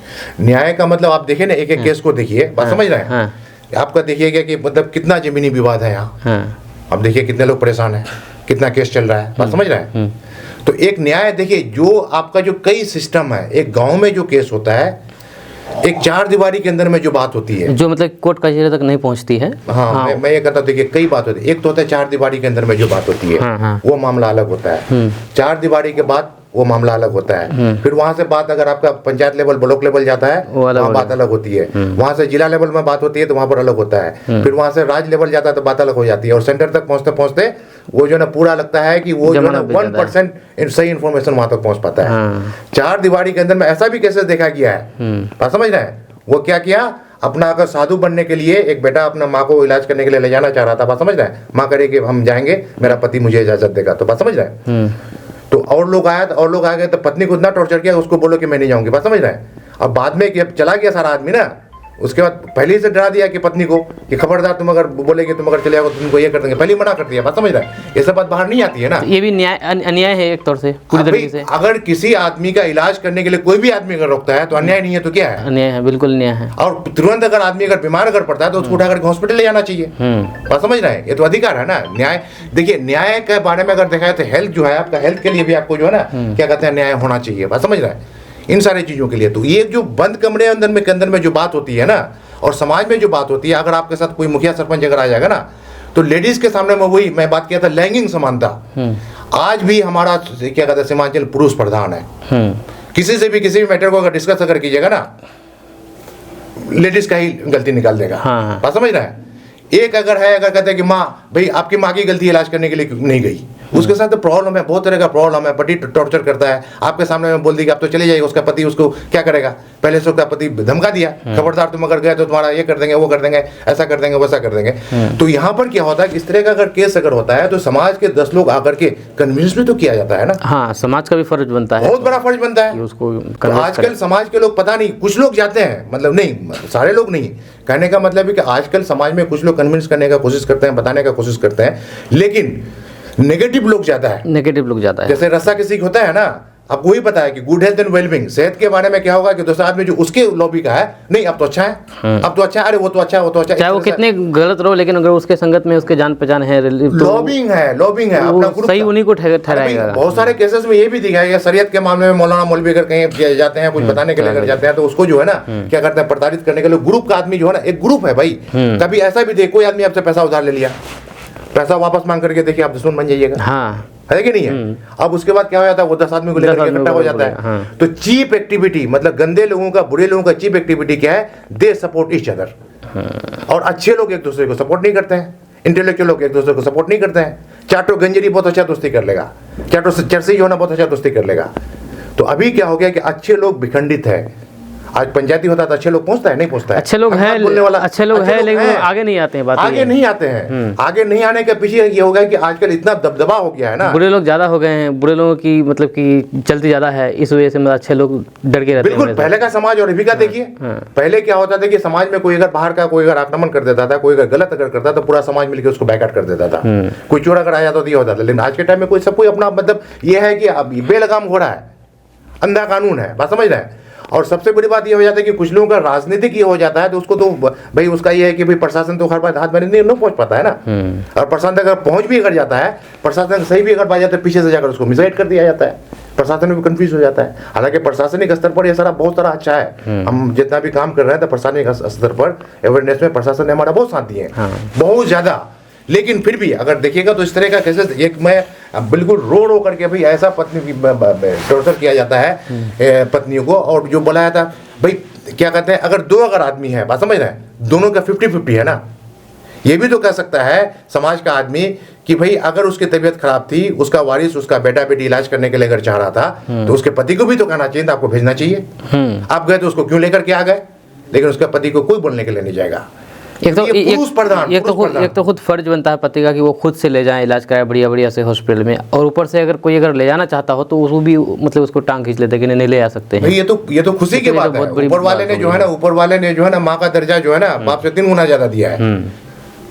न्याय का मतलब आप देखिए ना, एक एक केस को देखिए, बात समझ रहे हैं, आपका देखिएगा कि मतलब कितना जमीनी विवाद है यहाँ। अब देखिए कितने लोग परेशान हैं, कितना केस चल रहा है, बात समझ रहे हैं। तो एक न्याय देखिए, जो आपका जो कई सिस्टम है, एक गांव में जो केस होता है, एक चार दीवारी के अंदर में जो बात होती है, जो मतलब कोर्ट कचहरी तक नहीं पहुंचती है। हाँ। मैं ये कहता हूँ, देखिए कई बात होती है। एक तो होता है चार दीवारी के अंदर में जो बात होती है, वो मामला अलग होता है। चार दीवारी के बाद वो मामला अलग होता है। फिर वहां से बात अगर आपका पंचायत लेवल, ब्लॉक लेवल जाता है, वहाँ बात अलग होती है। वहां से जिला लेवल में बात होती है तो वहां पर अलग होता है। फिर वहां से राज्य लेवल जाता है तो बात अलग हो जाती है। और सेंटर तक पहुंचते पहुंचते वो जो ना पूरा लगता है कि वो जो ना 1% सही इन्फॉर्मेशन वहां तक पहुंच पाता है। चार दीवारी के अंदर में ऐसा भी केसेस देखा गया है, बात समझ रहे हैं। वो क्या किया, अपना अगर साधु बनने के लिए एक बेटा अपना माँ को इलाज करने के लिए ले जाना चाह रहा था, बात समझ रहे हैं। माँ करे कि हम जाएंगे, मेरा पति मुझे इजाजत देगा, तो बात समझ रहे हैं। तो और लोग आ गए तो पत्नी को इतना टॉर्चर किया, उसको बोलो कि मैं नहीं जाऊंगी, बात समझ रहे हैं। अब बाद में चला गया सारा आदमी ना, उसके बाद पहले ही से डरा दिया कि पत्नी को कि खबरदार, तुम अगर बोलेगे, तुम अगर चले आओगे तो तुमको ये कर देंगे, पहले ही मना कर दिया, बात समझ रहे हैं। ये सब बात बाहर नहीं आती है ना। ये भी न्याय अन्याय है एक तौर से, पूरी तरीके से। अगर किसी आदमी का इलाज करने के लिए कोई भी आदमी अगर रोकता है तो अन्याय नहीं है तो क्या है? अन्याय है, बिल्कुल अन्याय है। और तुरंत अगर आदमी अगर बीमार अगर पड़ता है तो उसको उठाकर हॉस्पिटल ले जाना चाहिए, बात समझ रहे हैं। ये तो अधिकार है ना न्याय। देखिए, न्याय के बारे में अगर देखा जाए तो हेल्थ जो है, आपका हेल्थ के लिए भी आपको जो है ना, क्या कहते हैं, न्याय होना चाहिए, बात समझ रहे हैं। इन सारी चीजों के लिए तो ये जो बंद कमरे अंदर में जो बात होती है ना, और समाज में जो बात होती है, अगर आपके साथ कोई मुखिया सरपंच अगर आ जाएगा ना, तो लेडीज के सामने में वही मैं बात किया था, लैंगिक समानता। आज भी हमारा क्या कहते हैं, सीमांचल पुरुष प्रधान है। किसी से भी किसी भी मैटर को अगर डिस्कस अगर कीजिएगा ना, लेडीज का ही गलती निकाल देगा, बात समझ रहे हैं। एक अगर है, अगर कहते हैं कि माँ, भाई आपकी माँ की गलती इलाज करने के लिए नहीं गई, उसके साथ तो प्रॉब्लम है, बहुत तरह का प्रॉब्लम है। पति टॉर्चर करता है, आपके सामने में बोल दी कि आप तो चले जाइए, उसका पति उसको क्या करेगा, पहले से उसका पति धमका दिया, खबरदार तुम अगर गए तो तुम्हारा ये कर देंगे, वो कर देंगे, ऐसा कर देंगे, वैसा कर देंगे। तो यहाँ पर क्या होता है कि इस तरह का अगर केस अगर होता है तो समाज के 10 लोग आकर के कन्विंस भी तो किया जाता है ना। हाँ, समाज का भी फर्ज बनता है, बहुत बड़ा फर्ज बनता है उसको। तो आजकल समाज के लोग पता नहीं, कुछ लोग जाते हैं, मतलब नहीं, सारे लोग नहीं, कहने का मतलब है कि आजकल समाज में कुछ लोग कन्विंस करने का कोशिश करते हैं, बताने का कोशिश करते हैं, लेकिन नेगेटिव लोग ज्यादा है। नेगेटिव लोग ज्यादा है। जैसे रस्सा किसी को होता है ना, आपको ही पता है कि गुड हेल्थ एंड वेलबींग, सेहत के बारे में क्या होगा कि दूसरा आदमी जो उसके लॉबी का है, नहीं अब तो अच्छा है, अब तो अच्छा है, अरे वो तो अच्छा है, वो तो अच्छा है, चाहे वो कितने गलत रहो, लेकिन अगर उसके संगत में उसके जान पहचान है, लॉबिंग है अपना ग्रुप सही उन्हीं को ठहराएगा। बहुत सारे केसेस में ये भी दिखाया गया, शरीयत के मामले में मौलाना मौलवी अगर कहीं जाते हैं, कुछ बताने के लिए अगर जाते हैं, तो उसको जो है ना क्या करते हैं, प्रताड़ित करने के लिए ग्रुप का आदमी जो है ना, एक ग्रुप है भाई। कभी ऐसा भी देखो, कोई आदमी आपसे पैसा उधार ले लिया, पैसा वापस मांग करके देखिए आप दुश्मन बन जाइएगा, हाँ है कि नहीं है। अब उसके बाद क्या हो जाता है, वो 10 आदमी को लेकर इकट्ठा हो जाता है। हाँ। तो चीप एक्टिविटी, मतलब गंदे लोगों का, बुरे लोगों का चीप एक्टिविटी क्या है, दे सपोर्ट ईच अदर। और अच्छे लोग एक दूसरे को सपोर्ट नहीं करते हैं, इंटेलेक्चुअल लोग एक दूसरे को सपोर्ट नहीं करते हैं। चाटो गंजरी बहुत अच्छा दोस्ती कर लेगा, चाटो चरसी जो है ना बहुत अच्छा दोस्ती कर लेगा। तो अभी क्या हो गया कि अच्छे लोग विखंडित है। आज पंचायती होता है तो अच्छे लोग पहुंचता है, नहीं पहुंचता है, अच्छे लोग हैं, बोलने वाला अच्छे लोग हैं, लेकिन आगे नहीं आते हैं। बात आगे नहीं आते हैं। आगे नहीं आने के पीछे ये हो गया कि आजकल इतना दबदबा हो गया है ना, बुरे लोग ज्यादा हो गए हैं, बुरे लोगों की मतलब कि चलती ज्यादा है, इस वजह से मतलब अच्छे लोग डर के रहते हैं। बिल्कुल, पहले का समाज और अभी का देखिए। पहले क्या होता था कि समाज में कोई अगर बाहर का कोई अगर आक्रमण कर देता था, कोई अगर गलत अगर करता था, पूरा समाज मिलकर उसको बैकआउट कर देता था। कोई चोर अगर आ जाता तो ये होता था। लेकिन आज के टाइम में कोई सब कोई अपना, मतलब ये है कि अब बेलगाम हो रहा है, अंधा कानून है, बात समझ रहे हैं। और सबसे बड़ी बात ये हो जाता है कि कुछ लोगों का राजनीतिक ये हो जाता है, तो उसको तो भाई उसका ये है कि भाई प्रशासन तो हर बात हाथ में नहीं पहुंच पाता है ना। और प्रशासन अगर पहुंच भी अगर जाता है, प्रशासन सही भी अगर पाया जाता है, पीछे से जाकर उसको मिसगाइड कर दिया जाता है, प्रशासन में भी कंफ्यूज हो जाता है। हालांकि प्रशासनिक स्तर पर ये सारा बहुत सारा अच्छा है। हम जितना भी काम कर रहे हैं तो प्रशासनिक स्तर पर अवेयरनेस में प्रशासन ने हमारा बहुत साथ दिए हैं, बहुत ज्यादा। लेकिन फिर भी अगर देखिएगा तो इस तरह का केसेस, एक मैं बिल्कुल रो करके भाई ऐसा पत्नी की टॉर्चर किया जाता है पत्नियों को। और जो बोला जाता है भाई क्या कहते हैं, अगर 2 अगर आदमी है, बात समझ रहे हैं, दोनों का 50-50 है ना। ये भी तो कह सकता है समाज का आदमी कि भाई अगर उसकी तबीयत खराब थी, उसका वारिस उसका बेटा बेटी इलाज करने के लिए अगर चाह रहा था तो उसके पति को भी तो कहना चाहिए था आपको भेजना चाहिए। आप गए तो उसको क्यों लेकर के आ गए, लेकिन उसके पति को कोई बोलने के लिए नहीं जाएगा। एक तो खुद फर्ज बनता है पति का कि वो खुद से ले जाए, इलाज कराए बढ़िया से हॉस्पिटल में, और ऊपर से अगर कोई ले जाना चाहता हो तो उसको भी मतलब उसको टांग खींच लेते कि नहीं ले आ सकते हैं। ये तो खुशी की बात है। ऊपर वाले ने जो है ना माँ का दर्जा जो है ना बाप से 3 गुना ज्यादा दिया है।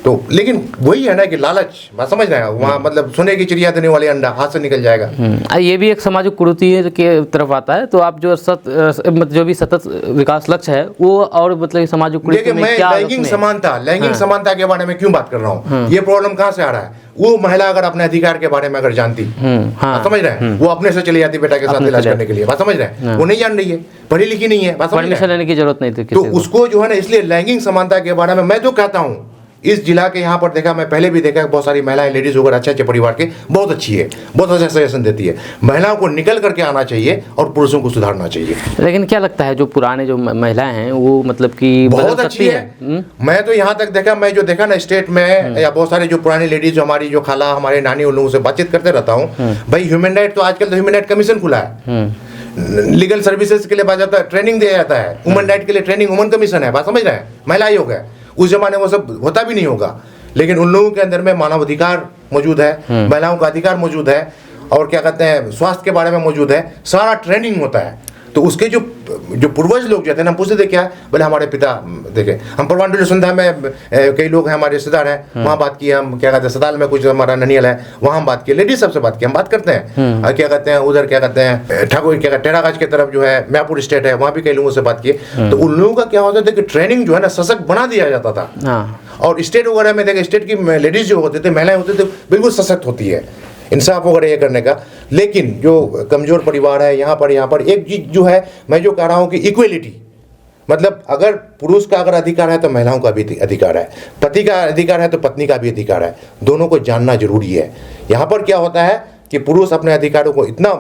तो लेकिन वही है ना कि लालच, बात समझ रहे हैं, वहाँ मतलब सोने की चिड़िया देने वाले अंडा हाथ से निकल जाएगा। ये भी एक सामाजिक कुरीति के तरफ आता है। तो आप जो जो भी सतत विकास लक्ष्य है वो और मतलब सामाजिक कुरीति में क्या लैंगिक समानता के बारे में क्यों बात कर रहा हूँ, ये प्रॉब्लम कहाँ से आ रहा है। वो महिला अगर अपने अधिकार के बारे में अगर जानती, समझ रहे हैं, वो अपने से चली जाती बेटा के साथ इलाज करने के लिए, बात समझ रहे हैं, वो नहीं जान रही है, पढ़ी लिखी नहीं है, बात समझ रहे हैं, लेने की जरूरत नहीं थी। तो उसको जो है ना, इसलिए लैंगिक समानता के बारे में मैं तो कहता हूँ, इस जिला के यहाँ पर देखा, मैं पहले भी देखा बहुत सारी महिलाएं लेडीज होकर अच्छे परिवार के, बहुत अच्छी है, बहुत अच्छा सजेशन देती है। महिलाओं को निकल करके आना चाहिए और पुरुषों को सुधारना चाहिए। लेकिन क्या लगता है जो पुराने जो महिलाएं हैं वो मतलब कि बहुत अच्छी है। मैं तो यहाँ तक देखा, मैं जो देखा ना स्टेट में, या बहुत सारे जो पुरानी लेडीज, जो हमारी जो खाला, हमारे नानी, उन लोगों से बातचीत करते रहता हूँ। भाई ह्यूमन राइट तो आजकल तो ह्यूमन राइट कमीशन खुला है, लीगल सर्विसेज के लिए बात जाता है, ट्रेनिंग दिया जाता है, वुमन राइट के लिए ट्रेनिंग वुमन कमीशन है, बात समझ रहे हैं, महिला आयोग है। उस जमाने में वो सब होता भी नहीं होगा, लेकिन उन लोगों के अंदर में मानवाधिकार मौजूद है, महिलाओं का अधिकार मौजूद है, और क्या कहते हैं स्वास्थ्य के बारे में मौजूद है, सारा ट्रेनिंग होता है। तो उसके जो पूर्वज लोग जो थे ना, पूछते थे क्या, बोले हमारे पिता देखे, हम परवान संध्या में कई लोग हैं हमारे रिश्तेदार हैं, वहाँ बात की, हम क्या कहते हैं सताल में कुछ हमारा ननियल है, वहाँ हम बात की, लेडीज सबसे बात की, हम बात करते हैं। क्या कहते हैं उधर क्या कहते हैं ठाकुर क्या कहते टेरागाज की तरफ जो है मैपुर स्टेट है, वहाँ भी कई लोगों से बात की। तो उन लोगों का क्या होता था कि ट्रेनिंग जो है ना सशक्त बना दिया जाता था। और स्टेट वगैरह में देखे, स्टेट की लेडीज जो होते थे, महिलाएं होते थे, बिल्कुल सशक्त होती है, इंसाफ वगैरह ये करने का। लेकिन जो कमजोर परिवार है यहाँ पर एक चीज जो है, मैं जो कह रहा हूँ कि इक्वलिटी, मतलब अगर पुरुष का अगर अधिकार है तो महिलाओं का भी अधिकार है, पति का अधिकार है तो पत्नी का भी अधिकार है, दोनों को जानना जरूरी है। यहाँ पर क्या होता है कि पुरुष अपने अधिकारों को इतना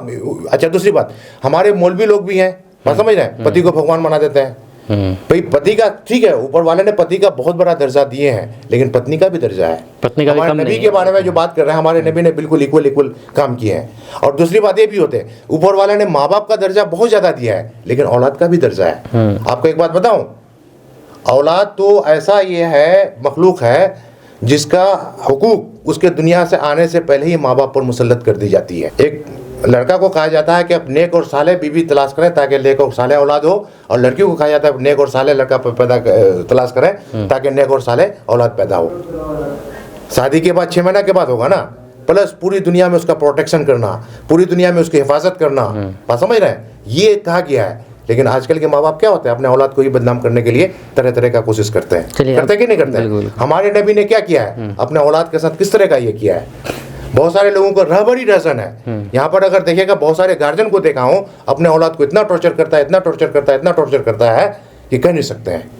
अच्छा। दूसरी बात, हमारे मौलवी लोग भी हैं, बात समझ रहे हैं, पति को भगवान बना देते हैं। भाई पति का ठीक है, ऊपर वाले ने पति का बहुत बड़ा दर्जा दिए हैं, लेकिन पत्नी का भी दर्जा है। पत्नी का भी कम नबी के बारे में जो बात कर रहे हैं, हमारे नबी ने बिल्कुल इक्वल काम किए हैं। और दूसरी बात ये भी होते हैं, ऊपर वाले ने माँ बाप का दर्जा बहुत ज्यादा दिया है, लेकिन औलाद का भी दर्जा है। आपको एक बात बताऊं, औलाद तो ऐसा ये है, मखलूक है, जिसका हुकूक उसके दुनिया से आने से पहले ही माँ बाप पर मुसल्लत कर दी जाती है। एक लड़का को कहा जाता है कि अब नेक और साले बीवी तलाश करें ताकि नेक और साले औलाद हो, और लड़की को कहा जाता है नेक और साले लड़का पैदा तलाश करें ताकि नेक और साले औलाद पैदा हो। शादी के बाद 6 महीने के बाद होगा ना, प्लस पूरी दुनिया में उसका प्रोटेक्शन करना, पूरी दुनिया में उसकी हिफाजत करना, बात समझ रहे हैं, ये कहा गया है। लेकिन आजकल के माँ बाप क्या होते हैं, अपने औलाद को ही बदनाम करने के लिए तरह तरह का कोशिश करते हैं, करते कि नहीं करते हैं। हमारे नबी ने क्या किया है, अपने औलाद के साथ किस तरह का ये किया है। बहुत सारे लोगों को रहबरी रहसन है यहाँ पर, अगर देखिएगा बहुत सारे गार्जियन को देखा हूँ, अपने औलाद को इतना टॉर्चर करता है, इतना टॉर्चर करता है, इतना टॉर्चर करता है कि कह नहीं सकते हैं।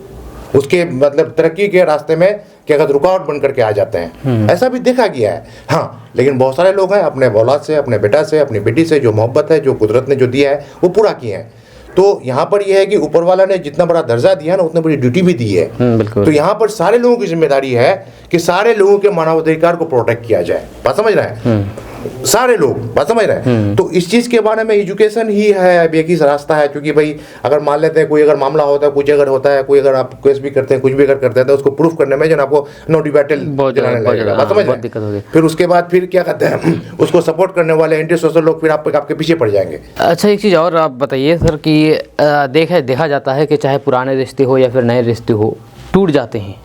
उसके मतलब तरक्की के रास्ते में क्या कहते रुकावट बन करके आ जाते हैं, ऐसा भी देखा गया है। हाँ, लेकिन बहुत सारे लोग हैं अपने औलाद से, अपने बेटा से, अपनी बेटी से जो मोहब्बत है, जो कुदरत ने जो दिया है, वो पूरा किए हैं। तो यहाँ पर यह है कि ऊपर वाला ने जितना बड़ा दर्जा दिया ना, उतनी बड़ी ड्यूटी भी दी है। तो यहाँ पर सारे लोगों की जिम्मेदारी है कि सारे लोगों के मानवाधिकार को प्रोटेक्ट किया जाए, बात समझ रहे हैं, सारे लोग, बात समझ रहे हैं। तो इस चीज के बारे में एजुकेशन ही है, अब एक ही रास्ता है। क्योंकि भाई अगर मान लेते हैं कोई अगर मामला होता है, कुछ अगर होता है, कोई अगर आप केस भी करते हैं, कुछ भी अगर करते हैं, तो उसको प्रूफ करने में जो आपको नो डिबेटल दिलाने लगेगा, बात समझ रहे हैं। फिर उसके बाद फिर क्या कहते हैं, उसको सपोर्ट करने वाले एंटी सोशल लोग फिर आपके पीछे पड़ जाएंगे। अच्छा, एक चीज़ और आप बताइए सर कि देखा जाता है कि चाहे पुराने रिश्ते हो या फिर नए रिश्ते हो, टूट जाते हैं।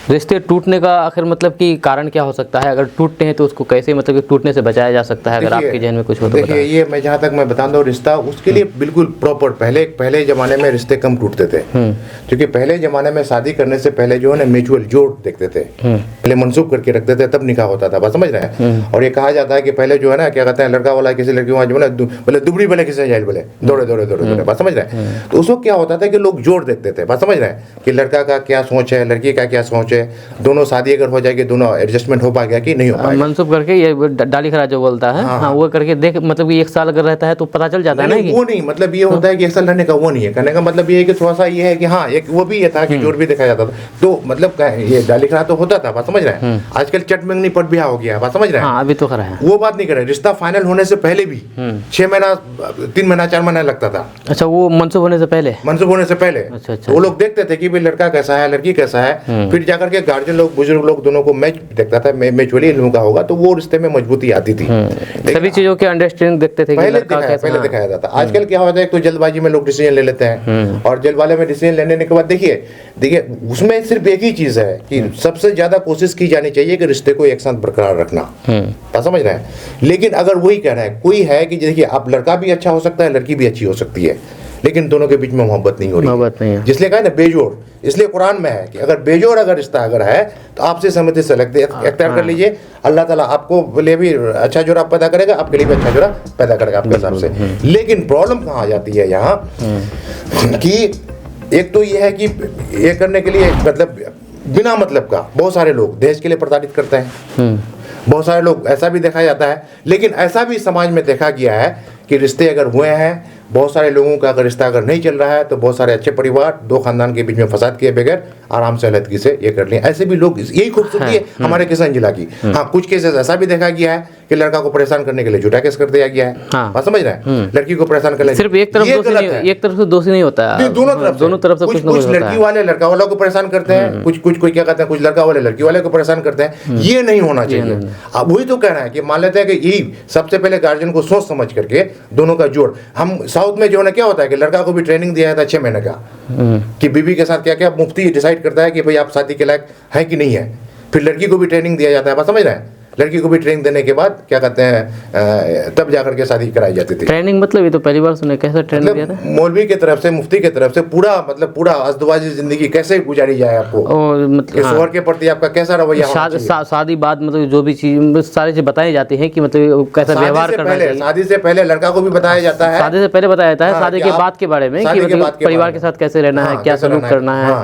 रिश्ते टूटने का आखिर मतलब कि कारण क्या हो सकता है? अगर टूटते हैं तो उसको कैसे मतलब कि टूटने से बचाया जा सकता है? अगर आपके जहन में कुछ हो तो देखिए, ये मैं जहाँ तक मैं बता दूँ, रिश्ता उसके लिए बिल्कुल प्रॉपर पहले ज़माने में रिश्ते कम टूटते थे, क्योंकि पहले ज़माने में शादी करने से पहले जो है ना म्यूचुअल जोड़ देखते थे, पहले मनसूख करके रखते थे, तब निकाह होता था, बात समझ रहे हैं। और ये कहा जाता है कि पहले जो है ना क्या कहते हैं, लड़का वाला किसी लड़की वहाँ जो है ना बोले दुबड़ी वाले किसी जाए बोले दौड़े, बात समझ रहे हैं। तो उस वक्त क्या होता था कि लोग जोड़ देखते थे, बात समझ रहे हैं, कि लड़का का क्या सोच है, लड़की का क्या सोच पहुंचे, दोनों शादी अगर हो जाएगी, दोनों एडजस्टमेंट हो पाएगा कि नहीं हो पाएगा। मनसूब करके ये डाली खरा जो बोलता है, हाँ वो करके देख, मतलब कि 1 साल अगर रहता है तो पता चल जाता है ना कि वो नहीं, मतलब ये होता है कि 1 साल रहने का वो नहीं है। कहने का मतलब ये है कि थोड़ा सा ये है कि हाँ, एक वो भी ये था कि जोर भी देखा जाता था, तो मतलब ये डाली खरा तो होता था, बात समझ रहे हैं। आजकल चट मंगनी पट ब्याह हो गया, बात समझ रहे हैं। हाँ अभी तो खरा है, वो बात नहीं कर रहे। रिश्ता फाइनल होने से पहले भी 6 महीना 3 महीना 4 महीना लगता था। अच्छा, वो मनसूब होने से पहले, मनसूब होने से पहले अच्छा, तो वो लोग देखते थे कि भाई लड़का कैसा है, लड़की कैसा है, फिर जाकर के गार्जियन लोग, बुजुर्ग लोग दोनों को मैच देखता था, मैचुअली इन लोगों का होगा तो वो रिश्ते में मजबूती आती थी। सभी चीजों के अंडरस्टैंडिंग देखते थे कि पहले लड़का कैसा, पहले दिखाया जाता। आजकल क्या होता है, एक तो जल्दबाजी में लोग डिसीजन ले लेते हैं, और जल्दबाजी में डिसीजन लेने के बाद देखिए उसमें सिर्फ एक ही चीज है कि सबसे ज्यादा कोशिश की जानी चाहिए कि रिश्ते को एक साथ बरकरार रखना, बात समझ रहे हैं। लेकिन अगर वही कह रहा है कोई है कि देखिए आप लड़का भी अच्छा हो सकता है, लड़की भी अच्छी हो सकती है, लेकिन दोनों के बीच में मोहब्बत नहीं हो रही, मोहब्बत नहीं है, जिसलिए कहा ना बेजोड़। इसलिए कुरान में है कि अगर बेजोड़ अगर रिश्ता अगर है तो आपसे सहमति से इख्तियार कर लीजिए, अल्लाह ताला आपको लिए भी अच्छा जोड़ा पैदा करेगा, आपके लिए भी अच्छा जोड़ा पैदा करेगा आपके हिसाब से। लेकिन प्रॉब्लम कहाँ आ जाती है यहाँ कि एक तो ये है कि ये करने के लिए मतलब बिना मतलब का बहुत सारे लोग दहेज के लिए प्रताड़ित करते हैं, बहुत सारे लोग ऐसा भी देखा जाता है। लेकिन ऐसा भी समाज में देखा गया है कि रिश्ते अगर हुए हैं, बहुत सारे लोगों का अगर रिश्ता अगर नहीं चल रहा है तो बहुत सारे अच्छे परिवार 2 खानदान के बीच में फसाद किए बगैर आराम से अलहदगी से ये कर लिया। ऐसे भी लोग, यही खूबसूरती है हमारे किसान जिला की। हाँ, कुछ केसेस ऐसा भी देखा गया है कि लड़का को परेशान करने के लिए झूठा केस कर दिया गया है, बात समझ रहे हैं, लड़की को परेशान करने सिर्फ एक तरफ से दोषी नहीं होता है, दोनों तरफ से कुछ लड़की वाले लड़का वाला को परेशान करते हैं, कुछ कोई क्या कहते हैं, कुछ लड़का वाले लड़की वाले को परेशान करते हैं। ये नहीं होना चाहिए। अब वही तो कह रहे हैं कि मान लेते हैं कि यही सबसे पहले गार्जियन को सोच समझ करके दोनों का जोड़। हम साउथ में जो है क्या होता है कि लड़का को भी ट्रेनिंग दिया था 6 महीने का कि बीवी के साथ क्या क्या, मुफ्ती डिसाइड करता है कि भाई आप शादी के लायक है कि नहीं है। फिर लड़की को भी ट्रेनिंग दिया जाता है, बात समझ रहे हैं। लड़की को भी ट्रेनिंग देने के बाद क्या कहते हैं तब जाकर के शादी कराई जाती थी। ट्रेनिंग मतलब ये तो पहली बार सुने, कैसा ट्रेनिंग दिया था? मौलवी की तरफ से, मुफ्ती की तरफ से पूरा मतलब पूरा अज़दवाजी जिंदगी कैसे गुजारी जाए आपको, मतलब शोहर के प्रति आपका कैसा रवैया होना चाहिए। शादी बाद मतलब जो भी चीज सारी चीज बताई जाती है कि मतलब कैसा व्यवहार करना चाहिए। शादी से पहले लड़का को भी बताया जाता है, शादी से पहले बताया जाता है, शादी के बाद के बारे में कि मतलब परिवार के साथ कैसे रहना है, क्या सलूक करना है,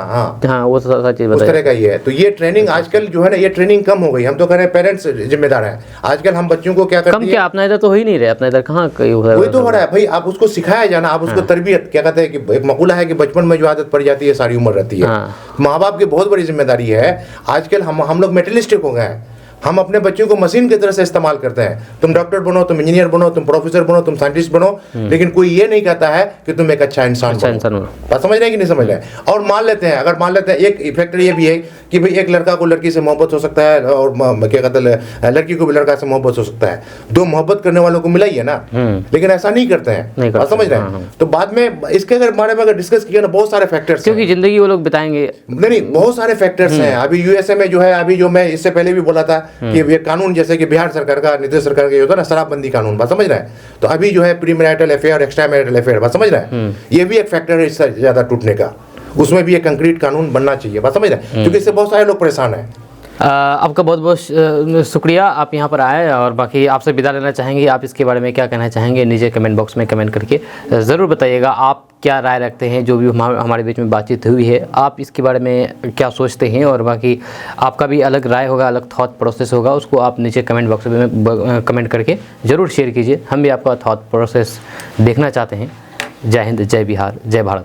हाँ वो सारी चीज उस तरह का ही है। तो ये ट्रेनिंग आजकल जो है ना, ये ट्रेनिंग कम हो गई। हम तो कह रहे हैं पेरेंट्स जिम्मेदार हैं। आजकल हम बच्चों को क्या करते हैं, क्या अपना इधर तो हो ही नहीं रहे, अपना इधर कहाँ वही तो हो रहा है भाई। आप उसको सिखाया जाना, आप उसको तरबियत, क्या कहते हैं कि एक मकूला है कि बचपन में जो आदत पड़ जाती है सारी उम्र रहती है। माँ बाप की बहुत बड़ी जिम्मेदारी है। आजकल हम लोग मेटेरियलिस्टिक हो गए हैं। हम अपने बच्चों को मशीन की तरह से इस्तेमाल करते हैं। तुम डॉक्टर बनो, तुम इंजीनियर बनो, तुम प्रोफेसर बनो, तुम साइंटिस्ट बनो, लेकिन कोई ये नहीं कहता है कि तुम एक अच्छा इंसान बनो। बात समझ रहे हैं कि नहीं समझ रहे हैं। और मान लेते हैं, अगर मान लेते हैं एक फैक्टर ये भी है कि भाई एक लड़का को लड़की से मोहब्बत हो सकता है और क्या कहते हैं लड़की को भी लड़का से मोहब्बत हो सकता है। 2 मोहब्बत करने वालों को मिला ही है ना, लेकिन ऐसा नहीं करते हैं। बात समझ रहे हैं। तो बाद में इसके बारे में अगर डिस्कस किया ना, बहुत सारे फैक्टर्स, क्योंकि जिंदगी वो लोग बिताएंगे नहीं, बहुत सारे फैक्टर्स हैं। अभी यूएसए में जो है, अभी जो मैं इससे पहले भी बोला था कि ये कानून जैसे कि बिहार सरकार का, नीतीश सरकार का होता है ना शराबबंदी कानून, बात समझ रहे हैं। तो अभी जो है pre marital affair, extra marital affair, बात समझ रहे हैं, ये भी एक फैक्टर है इससे ज्यादा टूटने का। उसमें भी एक कंक्रीट कानून बनना चाहिए, बात समझ रहे हैं, क्योंकि इससे बहुत सारे लोग परेशान हैं। आपका बहुत बहुत शुक्रिया, आप यहाँ पर आए, और बाकी आपसे विदा लेना चाहेंगे। आप इसके बारे में क्या कहना चाहेंगे, नीचे कमेंट बॉक्स में कमेंट करके ज़रूर बताइएगा। आप क्या राय रखते हैं, जो भी हमारे बीच में बातचीत हुई है, आप इसके बारे में क्या सोचते हैं, और बाकी आपका भी अलग राय होगा, अलग थॉट प्रोसेस होगा, उसको आप नीचे कमेंट बॉक्स में कमेंट करके ज़रूर शेयर कीजिए। हम भी आपका थॉट प्रोसेस देखना चाहते हैं। जय हिंद, जय बिहार, जय भारत।